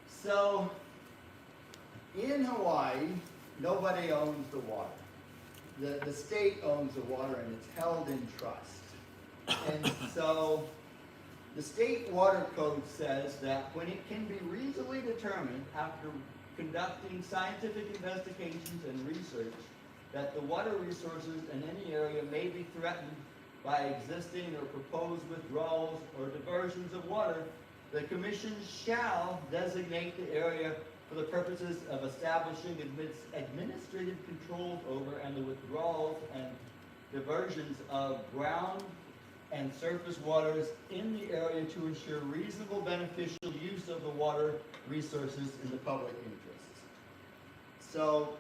so in Hawaii, nobody owns the water. The state owns the water and it's held in trust. And so the state water code says that when it can be reasonably determined after conducting scientific investigations and research that the water resources in any area may be threatened by existing or proposed withdrawals or diversions of water, the commission shall designate the area for the purposes of establishing administrative controls over and the withdrawals and diversions of ground and surface waters in the area to ensure reasonable beneficial use of the water resources in the public interest. So,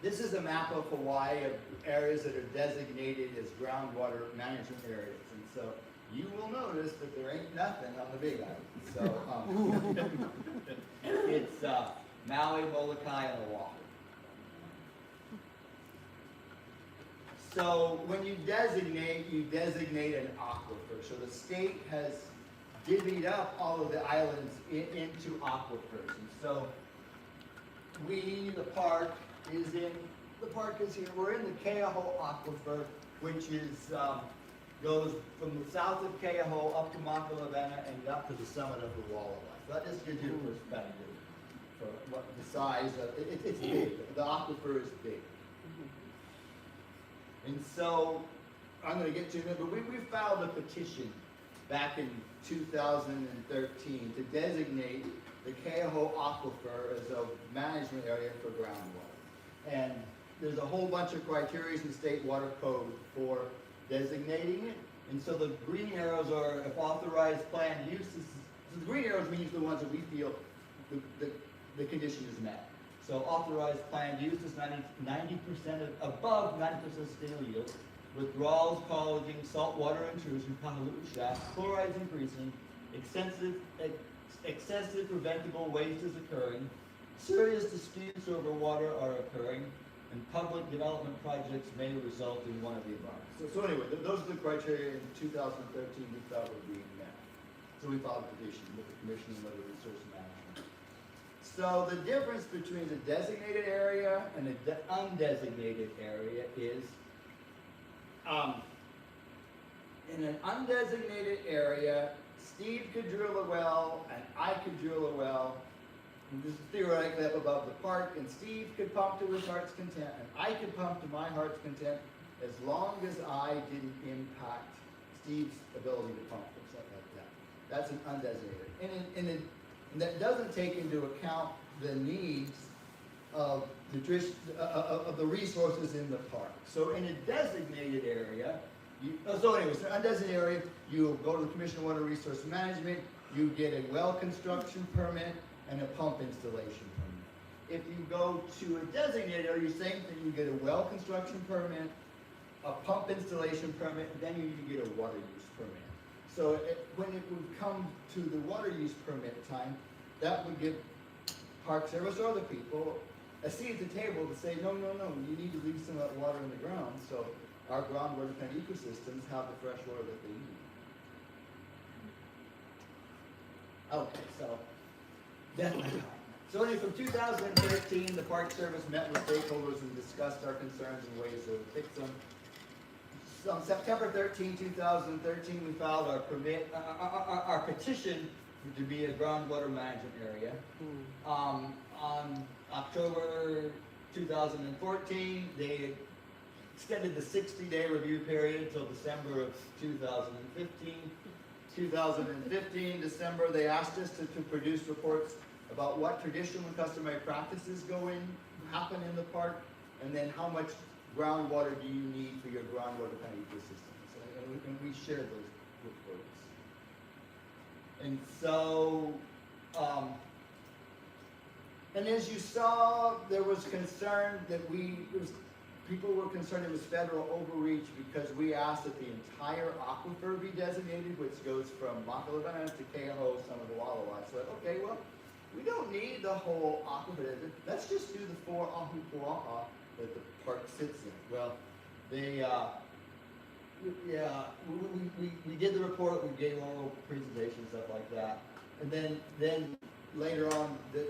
this is a map of Hawaii of areas that are designated as groundwater management areas. And so, you will notice that there ain't nothing on the Big Island. So, it's Maui, Molokai, and Oahu. So when you designate an aquifer. So the state has divvied up all of the islands into aquifers. And so the park is here. We're in the Keaho aquifer, which is goes from the south of Keaho up to Makalavena and up to the summit of the Walla. So that just gives you a perspective for what the size of it's big. The aquifer is big. And so, I'm going to get to it, but we filed a petition back in 2013 to designate the Keaho Aquifer as a management area for groundwater. And there's a whole bunch of criteria in the state water code for designating it. And so the green arrows are if authorized planned uses. So the green arrows means the ones that we feel the condition is met. So authorized planned use is 90% above 90% stale yield, withdrawals causing saltwater intrusion, Kahaluu shaft, chlorides increasing, excessive preventable waste is occurring, serious disputes over water are occurring, and public development projects may result in one of the above. So anyway, those are the criteria in 2013 we thought were being met. So we filed a petition with the Commission on Water Resource Management. So the difference between the designated area and the undesignated area is, in an undesignated area, Steve could drill a well and I could drill a well. And this is theoretically up above the park, and Steve could pump to his heart's content and I could pump to my heart's content as long as I didn't impact Steve's ability to pump or something like that. That's an undesignated. And that doesn't take into account the needs of the resources in the park. So in a designated area, undesignated area, you go to the Commission on Water Resource Management, you get a well construction permit and a pump installation permit. If you go to a designated area, same thing, you get a well construction permit, a pump installation permit, and then you need to get a water use permit. So when it would come to the water use permit time, that would give Park Service or other people a seat at the table to say, no, you need to leave some of that water in the ground so our groundwater kind of ecosystems have the fresh water that they need. Okay, so that's my time. So anyway, from 2013, the Park Service met with stakeholders and discussed our concerns and ways to fix them. So on September 13, 2013, we filed our petition to be a groundwater management area. On October 2014, they extended the 60-day review period until December of 2015. 2015, December, they asked us to produce reports about what traditional and customary practices happen in the park, and then how much groundwater do you need for your groundwater kind of ecosystems. And we shared those reports. And so, and as you saw, there was concern that people were concerned it was federal overreach because we asked that the entire aquifer be designated, which goes from Makalavena to Keaho, some of the Walla. So, okay, well, we don't need the whole aquifer. Let's just do the 4 ahu pua'a that the park sits in. Well, Yeah, we did the report, we gave a little presentation, stuff like that. And then later on, the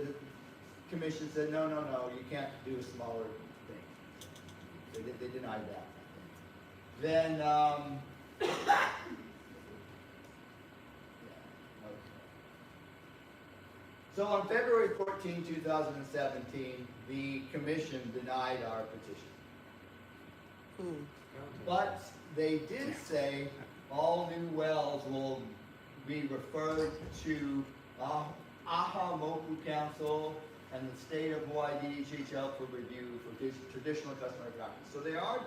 commission said, no, you can't do a smaller thing. They denied that. Then, yeah, okay. So on February 14, 2017, the commission denied our petition. But they did say all new wells will be referred to Aha-Moku Council and the state of Hawaii DHHL for review for traditional customary practice. So they are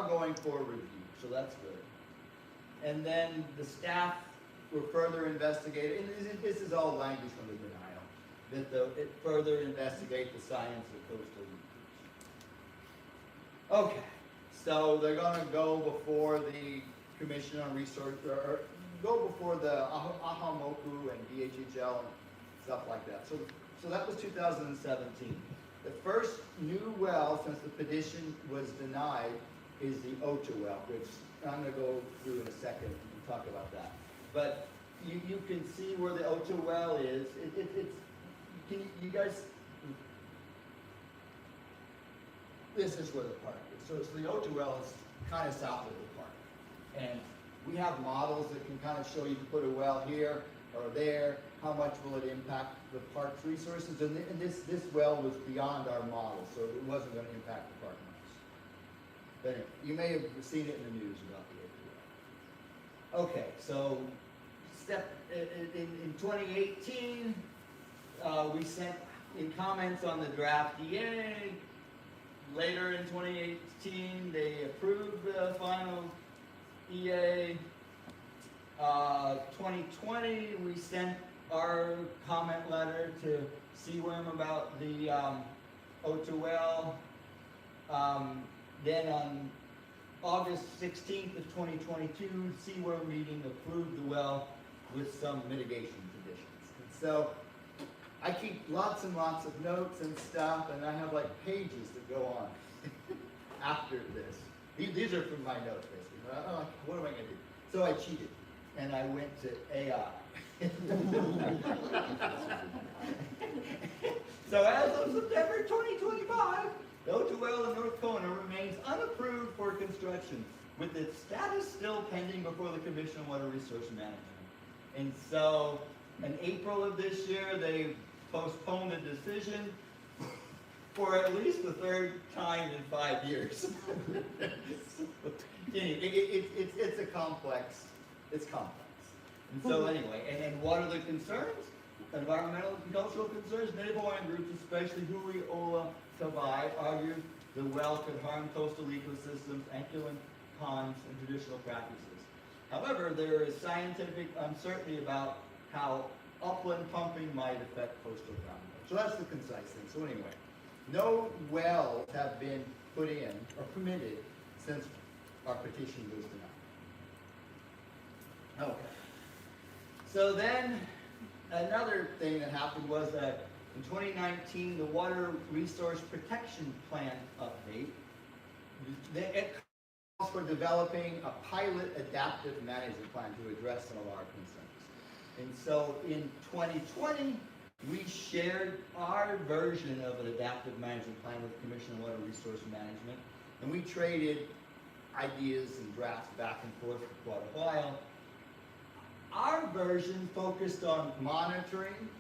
going for a review, so that's good. And then the staff were further investigating, and this is all language from the denial, that it further investigate the science of coastal leakage. Okay, so they're gonna go before the Commission on Resource, or go before the Aha-Moku and DHHL and stuff like that. So that was 2017. The first new well since the petition was denied is the Ota well, which I'm going to go through in a second and talk about that. But you can see where the Ota well is. You guys, this is where the park is. So the Ota well is kind of south of the park. And we have models that can kind of show you to put a well here or there, how much will it impact the park's resources? And this well was beyond our model, so it wasn't going to impact the park much. But anyway, you may have seen it in the news about the Ota well. Okay, so in 2018, we sent in comments on the draft EA. Later in 2018, they approved the final EA. 2020, we sent our comment letter to CWIM about the Ota well. Then on August 16th of 2022, CWIM meeting approved the well with some mitigation conditions. And so I keep lots and lots of notes and stuff, and I have like pages that go on after this. These are from my notes, basically. I'm like, what am I going to do? So I cheated, and I went to AI. So as of September 2025, the Ota well in North Kona remains unapproved for construction, with its status still pending before the Commission on Water Resource Management. And so, in April of this year, they postponed the decision for at least the third time in 5 years. Anyway, it's a complex. It's complex. And so anyway, and then what are the concerns? Environmental and cultural concerns. Native Hawaiian groups, especially Hui, Ola, Tawai, argue the well could harm coastal ecosystems, anchoring ponds, and traditional practices. However, there is scientific uncertainty about how upland pumping might affect coastal groundwater. So that's the concise thing. So anyway, no wells have been put in or permitted since our petition was denied. Okay. So then, another thing that happened was that in 2019, the Water Resource Protection Plan update, it calls for developing a pilot adaptive management plan to address some of our concerns. And so in 2020, we shared our version of an adaptive management plan with the Commission on Water Resource Management, and we traded ideas and drafts back and forth for quite a while. Our version focused on monitoring,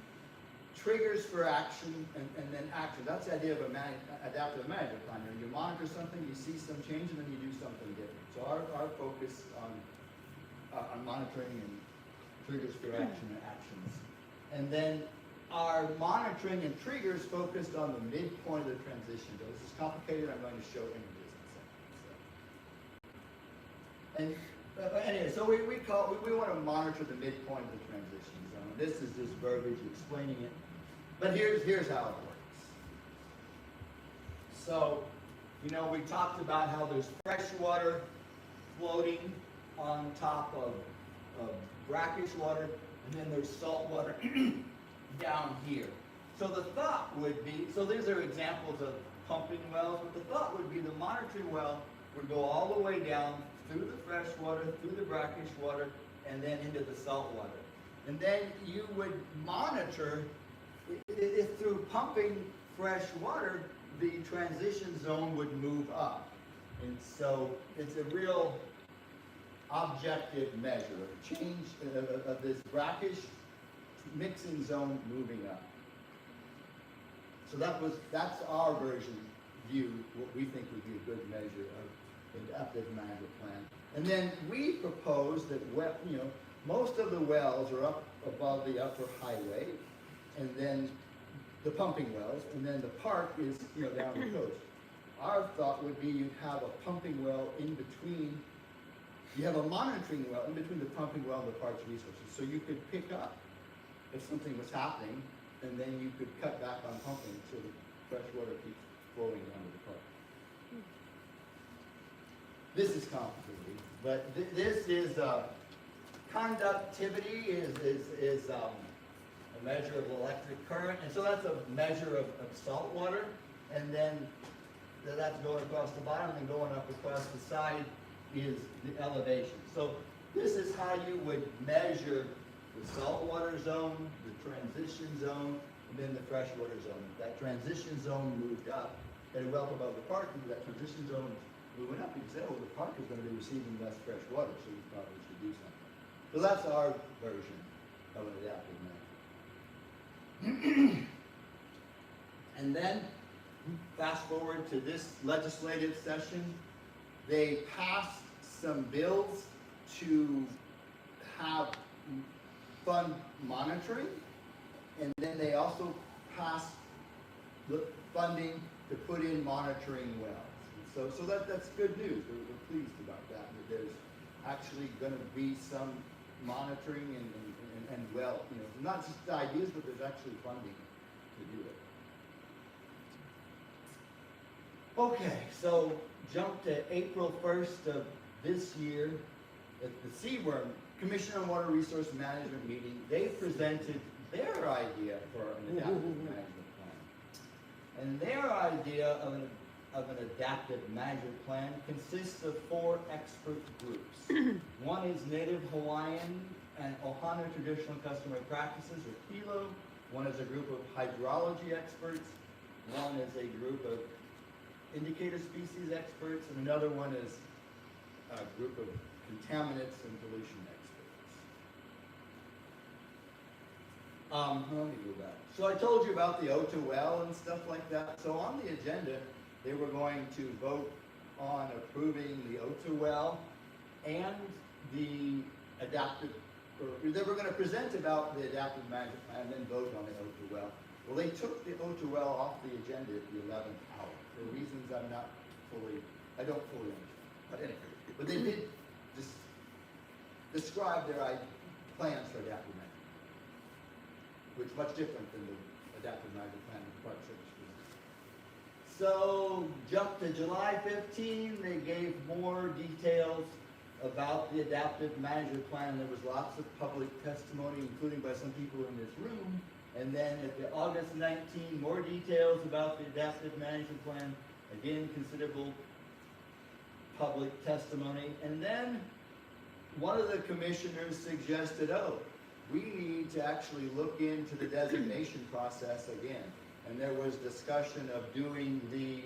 triggers for action, and then action. That's the idea of an adaptive management plan. You monitor something, you see some change, and then you do something different. So our focus on monitoring and triggers for action and actions. And then our monitoring and triggers focused on the midpoint of the transition. So this is complicated. I'm going to show images in a second. And anyway, so we want to monitor the midpoint of the transition zone. This is just verbiage explaining it. But here's how it works. So, we talked about how there's fresh water floating on top of brackish water, and then there's salt water down here. So the thought would be, so these are examples of pumping wells, but the thought would be the monitoring well would go all the way down through the fresh water, through the brackish water, and then into the salt water. And then you would monitor if through pumping fresh water, the transition zone would move up. And so it's a real objective measure of change of this brackish mixing zone moving up. So that's our version view, what we think would be a good measure of adaptive management plan. And then we propose that most of the wells are up above the upper highway, and then the pumping wells, and then the park is down the coast. Our thought would be you'd have a pumping well in between. You have a monitoring well in between the pumping well and the park's resources, so you could pick up if something was happening, and then you could cut back on pumping so the fresh water keeps flowing down to the park. This is complicated, but this is conductivity is a measure of electric current, and so that's a measure of salt water, and then that's going across the bottom and going up across the side is the elevation. So this is how you would measure the saltwater zone, the transition zone, and then the freshwater zone. If that transition zone moved up, and well above the park, and that transition zone is moving up, because the park is going to be receiving less fresh water, so you probably should do something. So that's our version of an adaptive management. And then, fast forward to this legislative session, they passed some bills to have fund monitoring, and then they also passed the funding to put in monitoring wells. So that's good news. We're pleased about that there's actually going to be some monitoring and well, not just ideas, but there's actually funding to do it. Okay, so jump to April 1st of this year at the CWRM, Commission on Water Resource Management meeting. They presented their idea for an adaptive management plan. And their idea of an adaptive management plan consists of 4 expert groups. One is Native Hawaiian and Ohana Traditional Customary Practices, or HILO. One is a group of hydrology experts. One is a group of indicator species experts, and another one is a group of contaminants and pollution experts. Let me go back. So I told you about the Ota well and stuff like that. So on the agenda, they were going to vote on approving the Ota well and the adaptive, or they were going to present about the adaptive management plan and then vote on the Ota well. Well, they took the Ota well off the agenda at the 11th hour for reasons I don't fully understand. But anyway, but they did just describe their plans for adaptive management, which is much different than the adaptive management plan of the Park Service. So, jump to July 15, they gave more details about the adaptive management plan. There was lots of public testimony, including by some people in this room. And then at the August 19, more details about the adaptive management plan. Again, considerable public testimony. And then one of the commissioners suggested, we need to actually look into the designation process again. And there was discussion of doing the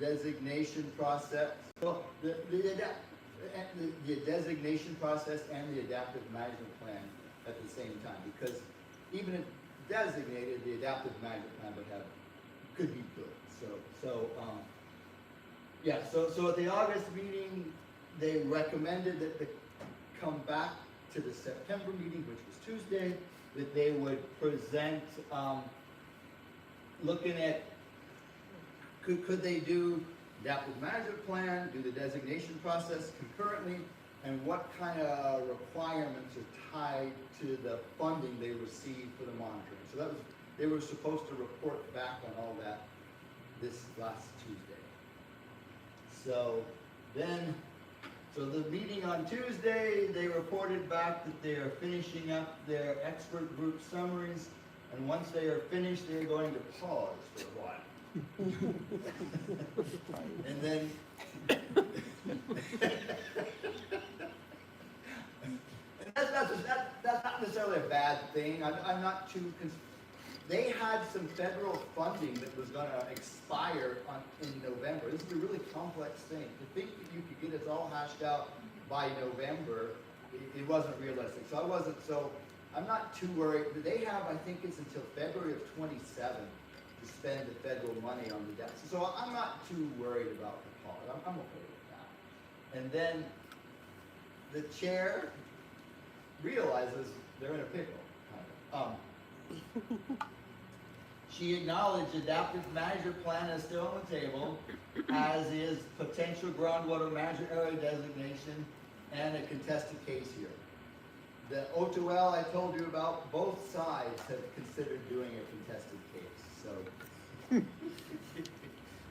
designation process, well, the designation process and the adaptive management plan at the same time, because even if designated, the adaptive management plan could be good. So at the August meeting, they recommended that they come back to the September meeting, which was Tuesday, that they would present, looking at, could they do adaptive management plan, do the designation process concurrently, and what kind of requirements are tied to the funding they receive for the monitoring. So they were supposed to report back on all that this last Tuesday. So the meeting on Tuesday, they reported back that they are finishing up their expert group summaries, and once they are finished, they're going to pause for a while. And then. And that's not necessarily a bad thing. I'm not too. They had some federal funding that was gonna expire in November. This is a really complex thing. To think that you could get it all hashed out by November, it wasn't realistic. So I'm not too worried. They have, I think it's until February of 27 to spend the federal money on the debt. So I'm not too worried about the pause. I'm okay with that. And then the chair realizes they're in a pickle, kind of. She acknowledged adaptive management plan is still on the table, as is potential groundwater management area designation and a contested case here. The O2L I told you about, both sides have considered doing a contested case, so.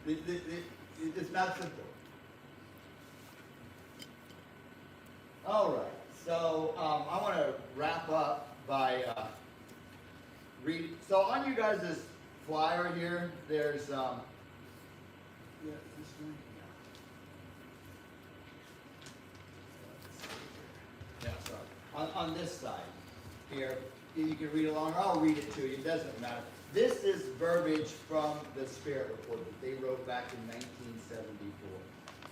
It's not simple. All right, so I want to wrap up by so on you guys' flyer here, there's yeah, this one? Yeah, sorry. On this side here, you can read along, or I'll read it to you, it doesn't matter. This is verbiage from the Spirit Report that they wrote back in 1974.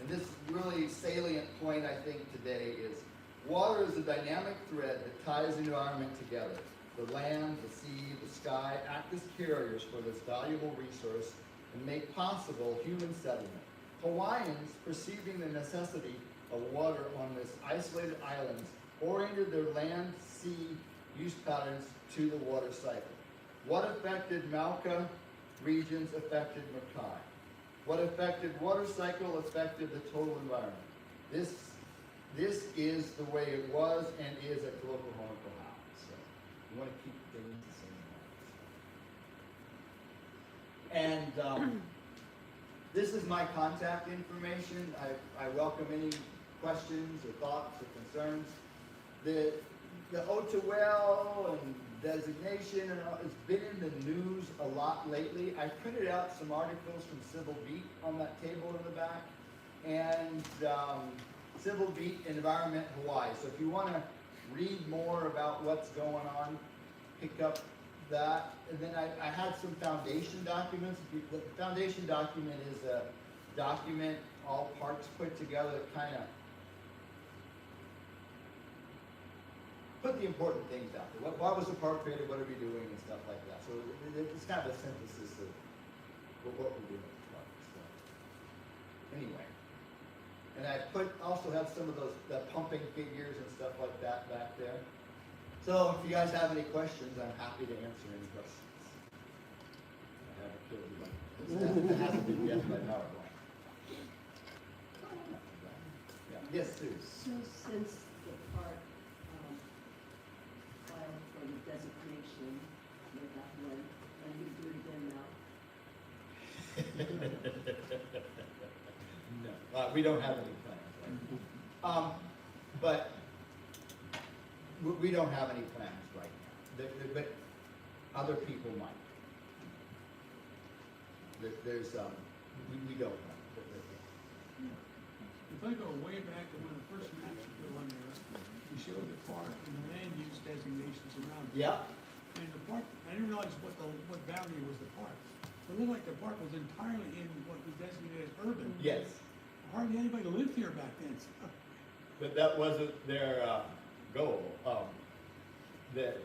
And this really salient point, I think, today is water is a dynamic thread that ties the environment together. The land, the sea, the sky act as carriers for this valuable resource and make possible human settlement. Hawaiians, perceiving the necessity of water on this isolated islands, oriented their land-sea use patterns to the water cycle. What affected Mauka regions affected Makai. What affected water cycle affected the total environment. This is the way it was and is at Kaloko-Honokohau. So you want to keep things the same way. And this is my contact information. I welcome any questions or thoughts or concerns. The O2L and designation and all, it's been in the news a lot lately. I printed out some articles from Civil Beat on that table in the back, and Civil Beat Environment Hawaii. So if you want to read more about what's going on, pick up that. And then I had some foundation documents. The foundation document is a document all parks put together that kind of put the important things out there. Why was the park created? What are we doing and stuff like that. So it's kind of a synthesis of what we're doing at the park. So anyway, and I also have some of the pumping figures and stuff like that back there. So if you guys have any questions, I'm happy to answer any questions. I haven't killed you. It hasn't been yet by PowerPoint. Yeah. Yes, Sue. So since the park filed for the designation, way back when you do it again now? No, we don't have any plans. Right? But we don't have any plans right now. But other people might. There's we don't know. If I go way back to when the first maps were on there, we showed the park and the land use designations around it. Yeah. And the park, I didn't realize what boundary was the park. It looked like the park was entirely in what was designated as urban. Yes. Hardly anybody lived here back then. But that wasn't their goal. The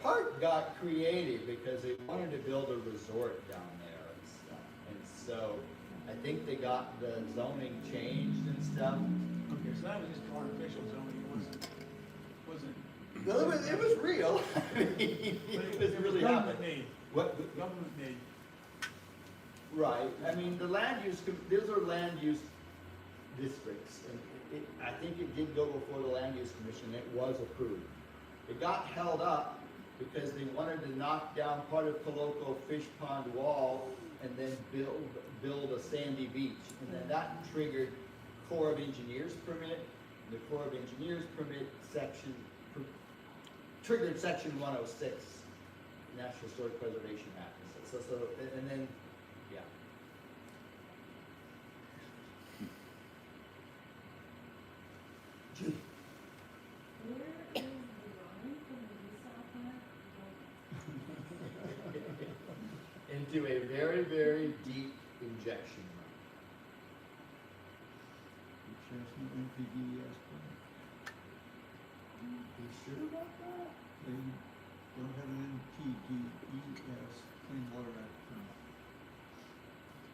park got created because they wanted to build a resort down there and stuff. And so I think they got the zoning changed and stuff. Okay, so that was just artificial zoning, it wasn't. No, it was real. I mean, it was really government happening. made. What? Government made. Right. I mean, the land use, those are land use districts. And I think it did go before the land use commission. It was approved. It got held up because they wanted to knock down part of Kaloko Fish Pond wall and then build a sandy beach. And then that triggered Corps of Engineers permit. The Corps of Engineers permit triggered section 106, National Historic Preservation Act. and then, yeah. Gee, Where is the line from the south part? into a very, very deep injection line. Chestnut NPDES permit. You sure about that? They don't have an NPDES Clean Water Act permit.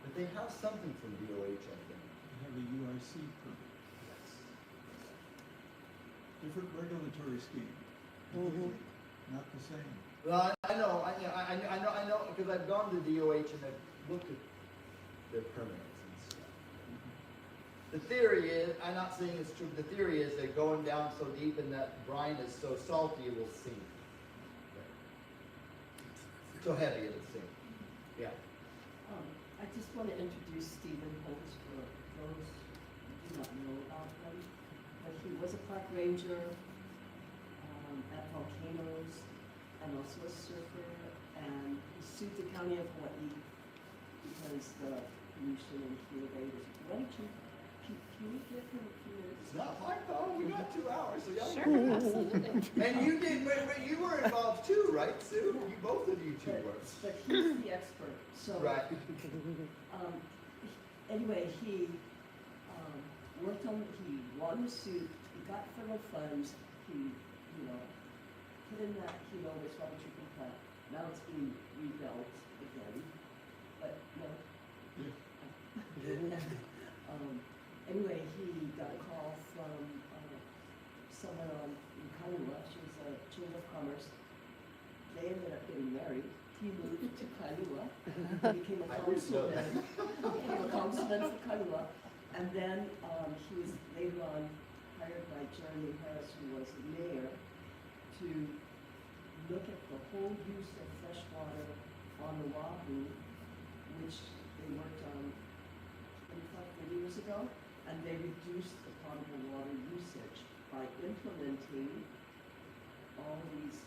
But they have something from DOH, I think. They have a UIC permit. Different regulatory scheme. Mhm. Not the same. Well, I know, because I've gone to DOH and I've looked at their permits and stuff. The theory is, I'm not saying it's true, the theory is that going down so deep and that brine is so salty it will sink. So heavy it'll sink. Yeah. I just want to introduce Stephen Holmes for those who do not know about him. But he was a park ranger at volcanoes and also a surfer, and he sued the county of Hawaii because the pollution in Kilo Bay was. Why don't you, can we give him a few minutes? It's not my call, we got 2 hours, so y'all. Sure, absolutely. And you did, but you were involved too, right, Sue? You, both of you two were. But he's the expert, so. Right. Anyway, he worked on, he won the suit, he got federal funds, he, put in that Kilo wastewater treatment plant. Now it's being rebuilt again, but no. Anyway, he got a call from someone in Kailua. She was a chamber of commerce. They ended up getting married. He moved to Kailua, became a councilman. Became a councilman for Kailua, and then he was later on hired by Jeremy Harris, who was the mayor, to look at the whole use of fresh water on Oahu, which they worked on 25, 30 years ago, and they reduced the potable water usage by implementing all these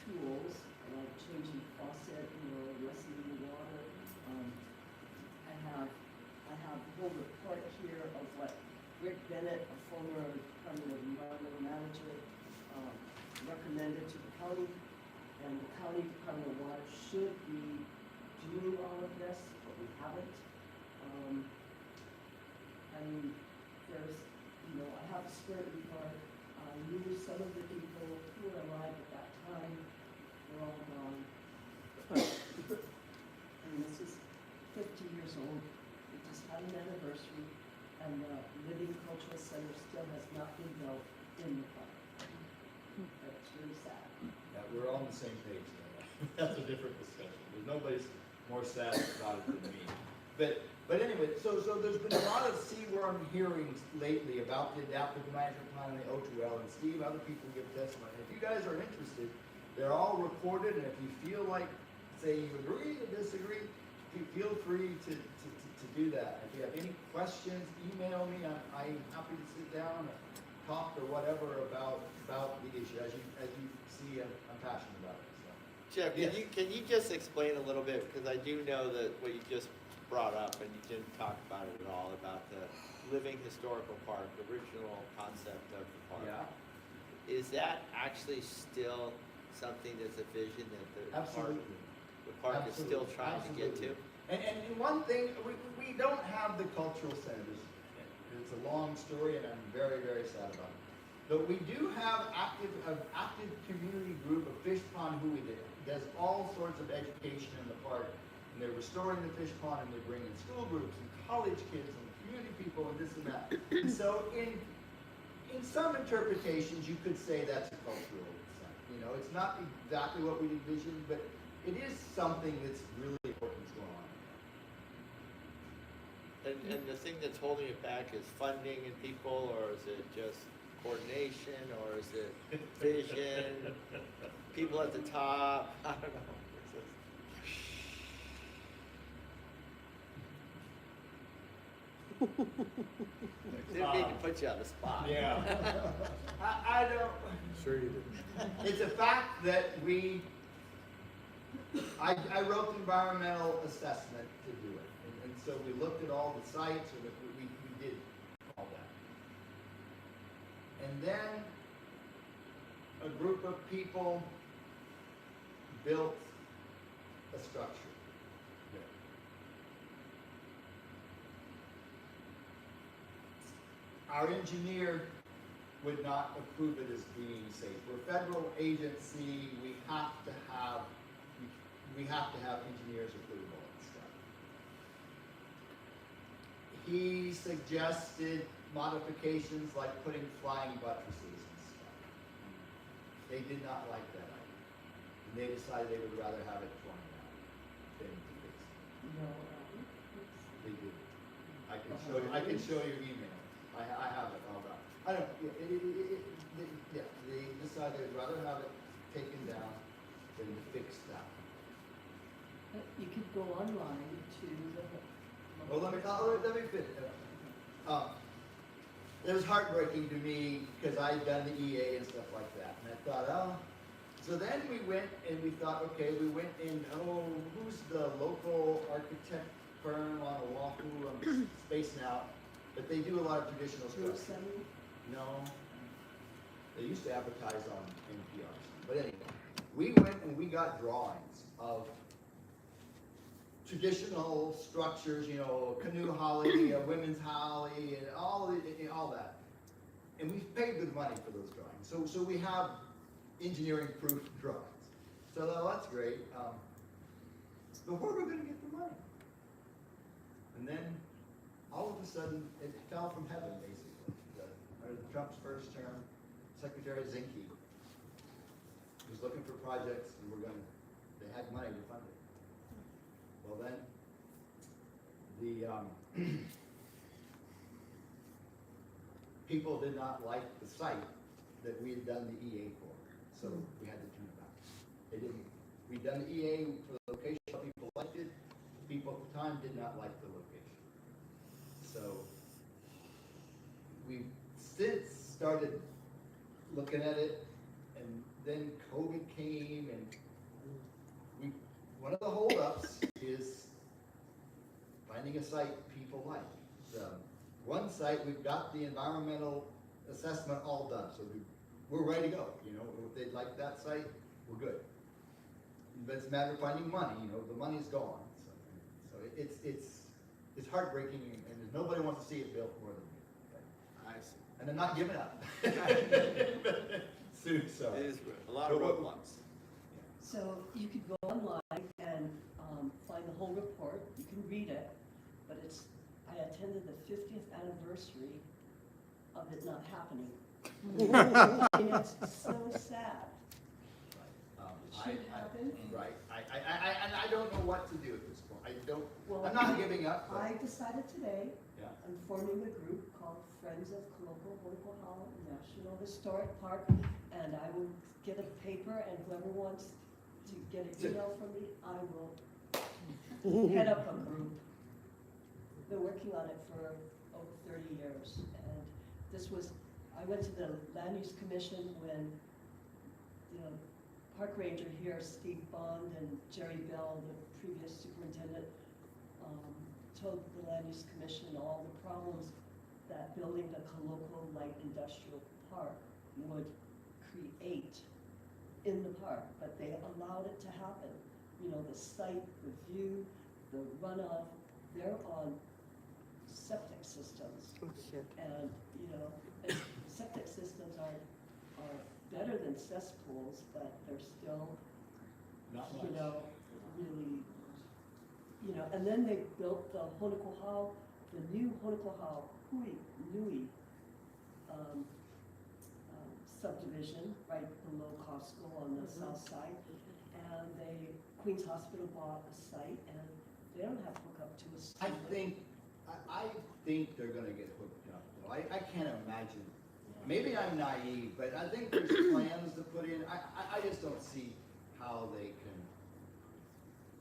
tools, like changing faucet, lessening the water. I have a whole report here of what Rick Bennett, a former Department of Environmental Manager, recommended to the county, and the county Department of Water should be doing all of this, but we haven't. There's, I have a spirit report. I knew some of the people who were alive at that time. They're all gone. This is 50 years old. We just had an anniversary, and the Living Cultural Center still has not been built in the park. That's really sad. Yeah, we're all on the same page there. That's a different discussion. Nobody's more sad about it than me. But anyway, so there's been a lot of seaworm hearings lately about the adaptive management plan and the O2L, and Steve, other people give testimony. If you guys are interested, they're all recorded, and if you feel like, say you agree or disagree, feel free to do that. If you have any questions, email me. I'm happy to sit down and talk or whatever about the issue. As you see, I'm passionate about it. So. Jeff, Yes. can you just explain a little bit, because I do know that what you just brought up, and you didn't talk about it at all, about the living historical park, the original concept of the park. Yeah. Is that actually still something that's a vision that the Absolutely. park is still trying to get to? And one thing, we don't have the cultural centers. It's a long story, and I'm very, very sad about it. But we do have an active community group, a fish pond, who does all sorts of education in the park. And they're restoring the fish pond, and they're bringing school groups and college kids and community people and this and that. And so in some interpretations, you could say that's a cultural center. It's not exactly what we envisioned, but it is something that's really important going on. And the thing that's holding it back is funding and people, or is it just coordination, or is it vision, people at the top? I don't know. Didn't mean to put you on the spot. Yeah. I don't. Sure you did. It's a fact that we I wrote the environmental assessment to do it, and so we looked at all the sites, and we did all that. And then a group of people built a structure there. Our engineer would not approve it as being safe. We're a federal agency, we have to have engineers approve all that stuff. He suggested modifications like putting flying buttresses and stuff. They did not like that idea. And they decided they would rather have it torn down than to fix it. No, They did. I can show you email. I have it all done. I don't, yeah, they decided they'd rather have it taken down than to fix that. but you could go online to the. Well, let me finish. It was heartbreaking to me because I'd done the EA and stuff like that. And I thought, oh, so then we went and we thought, okay, we went in, who's the local architect firm on Oahu? I'm spacing out. But they do a lot of traditional Group stuff. 7? No. They used to advertise on NPR. But anyway, we went and we got drawings of traditional structures, you know, a canoe holly, a women's holly, and all that. And we've paid good money for those drawings. So we have engineering proof drawings. So that's great. But where are we going to get the money? And then all of a sudden, it fell from heaven, basically. Trump's first term, Secretary Zinke was looking for projects, and they had money to fund it. Well then, the people did not like the site that we had done the EA for, so we had to turn it back. They didn't. We'd done the EA for the location, people liked it. People at the time did not like the location. So we since started looking at it, and then COVID came, and one of the holdups is finding a site people like. One site, we've got the environmental assessment all done, so we're ready to go. You know, if they like that site, we're good. But it's a matter of finding money. You know, the money's gone. So it's heartbreaking, and nobody wants to see it built more than me. I see. And I'm not giving up. Soon, so. It is a lot of roadblocks. So you could go online and find the whole report, you can read it, but I attended the 50th anniversary of it not happening. And it's so sad. It should happen. Right. I don't know what to do at this point. Well, I'm not giving up. But, I decided today, yeah. I'm forming a group called Friends of Kaloko-Honokohau National Historic Park, and I will get a paper, and whoever wants to get an email from me, I will head up a group. Been working on it for over 30 years, and I went to the Land Use Commission when the park ranger here, Steve Bond, and Jerry Bell, the previous superintendent, told the Land Use Commission all the problems that building the Kaloko Light Industrial Park would create in the park, but they allowed it to happen. You know, the site, the view, the runoff, they're on septic systems. And, you know, and septic systems are better than cesspools, but they're still, Not you much. know, really, you know, and then they built the Honokohau, the new Honokohau Nui subdivision right below Costco on the south side. And Queens Hospital bought a site, and they don't have hookup to a sewer. I think they're gonna get hooked up, though. I can't imagine. Maybe I'm naive, but I think there's plans to put in. I just don't see how they can.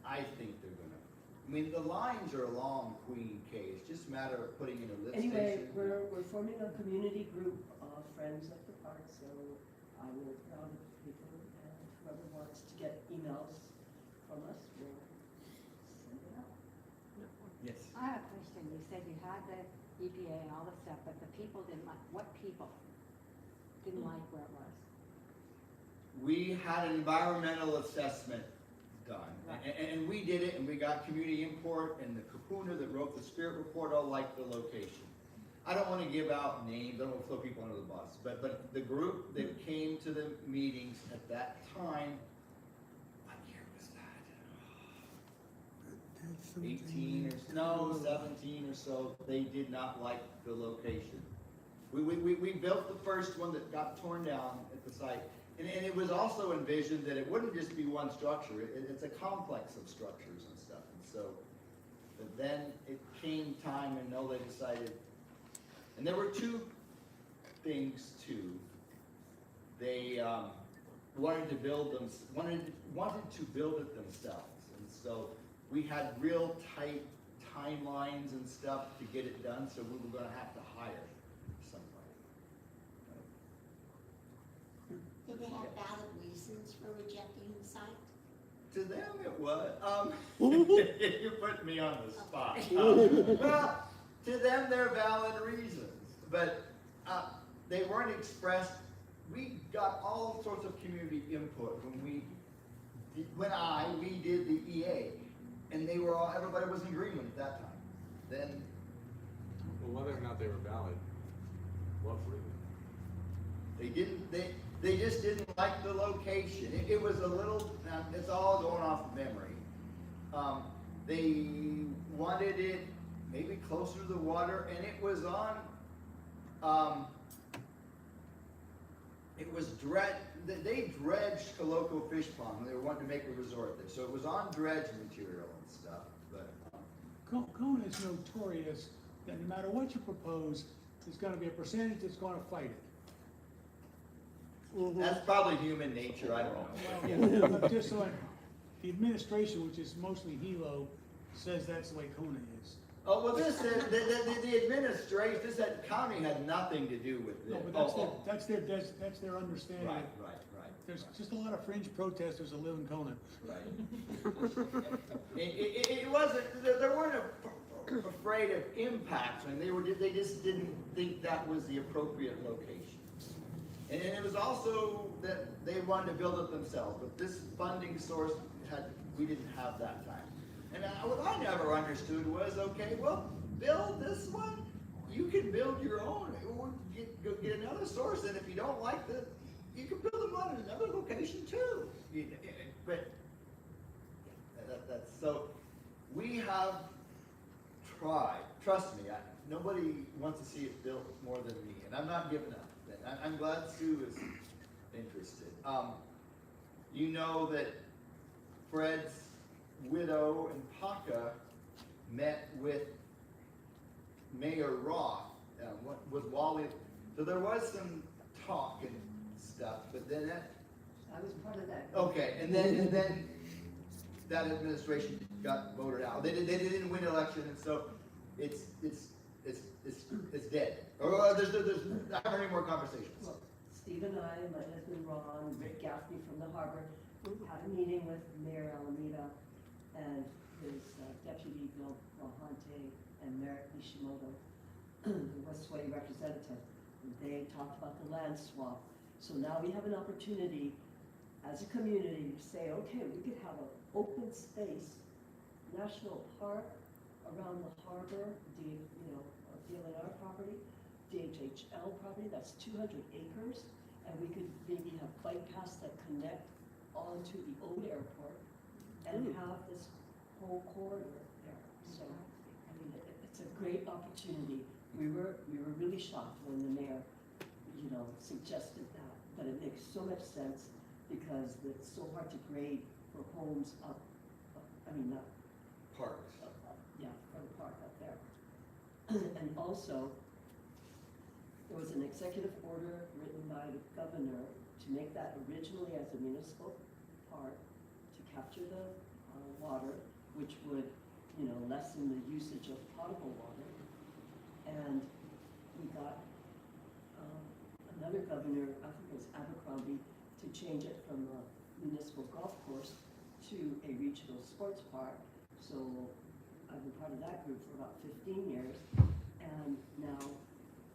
I think they're gonna. I mean, the lines are along Queen K. It's just a matter of putting in a lift Anyway, station. we're forming a community group of Friends of the Park, so I will put out a paper, and whoever wants to get emails from us, we'll send it out. Yes. I have a question. You said you had the EPA and all the stuff, but the people didn't like, what people didn't like where it was? We had an environmental assessment done, Right. and we did it, and we got community input, and the Kahuna that wrote the Spirit report all liked the location. I don't want to give out names, I don't want to throw people under the bus, but the group that came to the meetings at that time, what year was that? 18 or, no, 17 or so, they did not like the location. We built the first one that got torn down at the site, and it was also envisioned that it wouldn't just be one structure, it's a complex of structures and stuff, and so, but then it came time and no, they decided, and there were two things too. They wanted to build them, wanted to build it themselves, and so we had real tight timelines and stuff to get it done, so we were gonna have to hire somebody. Did they have valid reasons for rejecting the site? To them it was, you're putting me on the spot. Well, to them they're valid reasons, but they weren't expressed. We got all sorts of community input when we did the EA, and they were all, everybody was in agreement at that time. Then, Well, whether or not they were valid, what were they? they just didn't like the location. It was a little, now, it's all going off of memory. They wanted it maybe closer to the water, and it was on, it was they dredged Kaloko Fish Pond, and they wanted to make a resort there, so it was on dredge material and stuff, but. Kona is notorious that no matter what you propose, there's gonna be a percentage that's gonna fight it. That's probably human nature, I don't know. Well, yeah, but just so the administration, which is mostly Hilo, says that's the way Kona is. Oh, well, the administration, that county had nothing to do with No, this. but that's their understanding. Right. There's just a lot of fringe protesters that live in Kona. Right. It wasn't, they weren't afraid of impacts, and they just didn't think that was the appropriate location. And it was also that they wanted to build it themselves, but this funding source we didn't have that time. And what I never understood was, okay, well, build this one, you can build your own, or go get another source, and if you don't like you can build them on another location too. But that's so. We have tried. Trust me, nobody wants to see it built more than me, and I'm not giving up. I'm glad Sue is interested. You know that Fred's widow and Paka met with Mayor Roth with Wally. So there was some talk and stuff, but then I was part of that. okay, and then that administration got voted out. They didn't win the election, and so it's dead. Or there's I haven't any more conversations. Well, Steve and I, my husband Ron, Rick Gaffney from the harbor, had a meeting with Mayor Alameda and his deputy Bill Lahante and Merrick Nishimoto, the Westway representative. They talked about the land swap. So now we have an opportunity as a community to say, okay, we could have an open space, national park around the harbor, DLNR property, DHHL property, that's 200 acres, and we could maybe have bike paths that connect onto the old airport and have this whole corridor there. So, I mean, it's a great opportunity. We were really shocked when the mayor, suggested that, but it makes so much sense because it's so hard to grade for homes up, not Parks. yeah, for the park up there. And also, there was an executive order written by the governor to make that originally as a municipal park to capture the water, which would, lessen the usage of potable water. And we got another governor, I think it was Abercrombie, to change it from a municipal golf course to a regional sports park. So I've been part of that group for about 15 years. And now,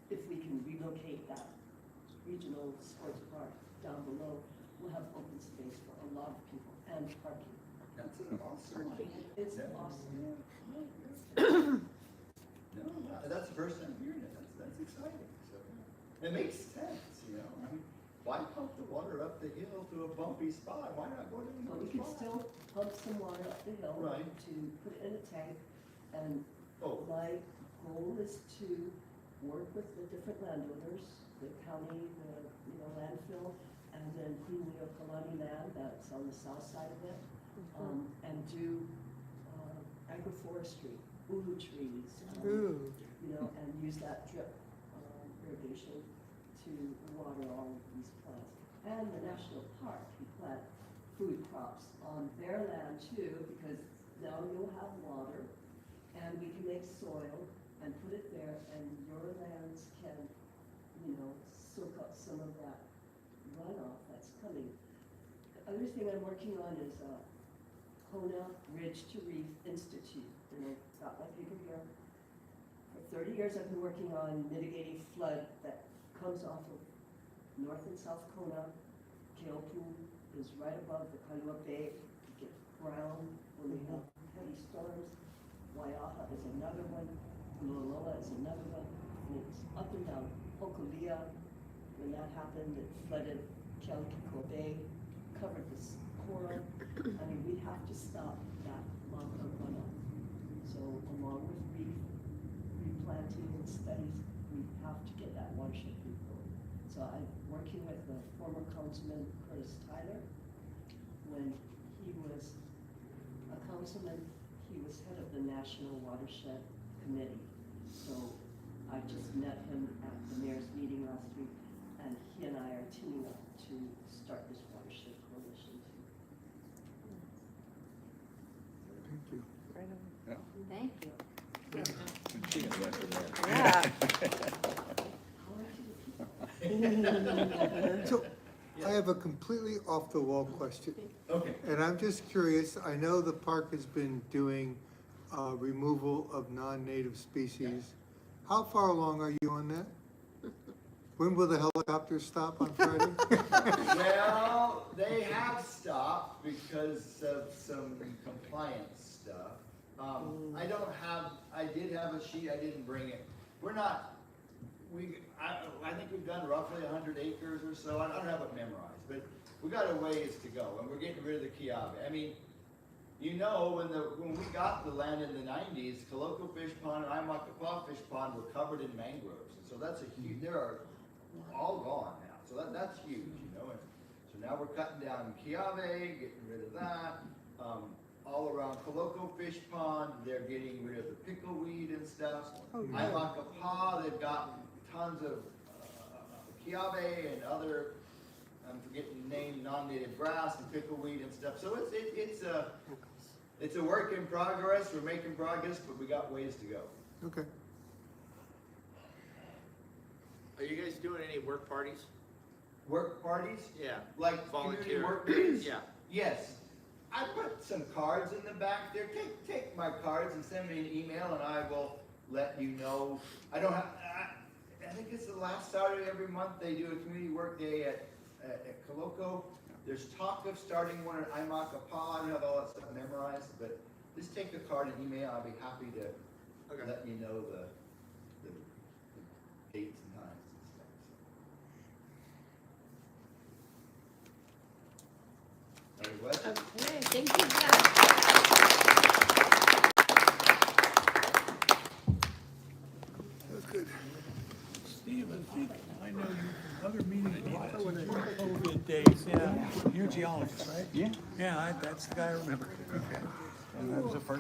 if we can relocate that regional sports park down below, we'll have open space for a lot of people and parking. That's an awesome idea. It's Yeah. awesome. No, that's the first time hearing it. That's exciting. So it makes sense, you know. I mean, why pump the water up the hill to a bumpy spot? Why not go to But another we can spot? still pump some water up the hill Right. to put it in a tank. And Oh, my goal is to work with the different landowners, the county, the landfill, and then Kaloko-Honokohau land that's on the south side of it, and do agroforestry, ulu trees, and use that drip irrigation to water all of these plants. And the national park, we plant food crops on their land too, because now you'll have water, and we can make soil and put it there, and your lands can, soak up some of that runoff that's coming. The other thing I'm working on is Kona Ridge to Reef Institute, and I've got my paper here. For 30 years, I've been working on mitigating flood that comes off of North and South Kona. Keopu is right above the Kailua Bay. It gets brown when we have heavy storms. Waiaha is another one. Ulaloa is another one. And it's up and down. Hokulia, when that happened, it flooded Kealakekua Bay, covered this coral. I mean, we have to stop that lava runoff. So along with replanting and studies, we have to get that watershed rebuilt. So I'm working with the former councilman Curtis Tyler. When he was a councilman, he was head of the National Watershed Committee. So I just met him at the mayor's meeting last week, and he and I are teaming up to start this watershed coalition too. Thank you. Thank you. And she invented that. Yeah. So, I have a completely off-the-wall question, okay. and I'm just curious, I know the park has been doing removal of non-native species. How far along are you on that? When will the helicopters stop on Friday? Well, they have stopped because of some compliance stuff. I did have a sheet, I didn't bring it. I think we've done roughly 100 acres or so. I don't have it memorized, but we got a ways to go, and we're getting rid of the Kiawe. I mean, when we got the land in the 90s, Kaloko Fish Pond and Imakapa Fish Pond were covered in mangroves, and so that's a huge. They're all gone now, so that's huge, And so now we're cutting down Kiawe, getting rid of that. All around Kaloko Fish Pond, they're getting rid of the pickleweed and stuff. Imakapa, they've got tons of Kiawe and other, I'm forgetting the name, non-native grass and pickleweed and stuff. So it's a work in progress. We're making progress, but we got ways to go. Okay. Are you guys doing any work parties? Work parties? Yeah. Like Volunteer. community work days? Yeah. Yes. I put some cards in the back there. Take my cards and send me an email, and I will let you know. I think it's the last Saturday every month they do a community work day at Kaloko. There's talk of starting one at Imakapa. I don't have all that stuff memorized, but just take a card and email. I'll be happy to let you know the dates and times and stuff. Any questions? Okay, thank you, Jeff. Good. Steve, I think I know you from other meetings, COVID days, yeah. You're a geologist, right? Yeah. Yeah, that's the guy I remember. Okay. And that was the first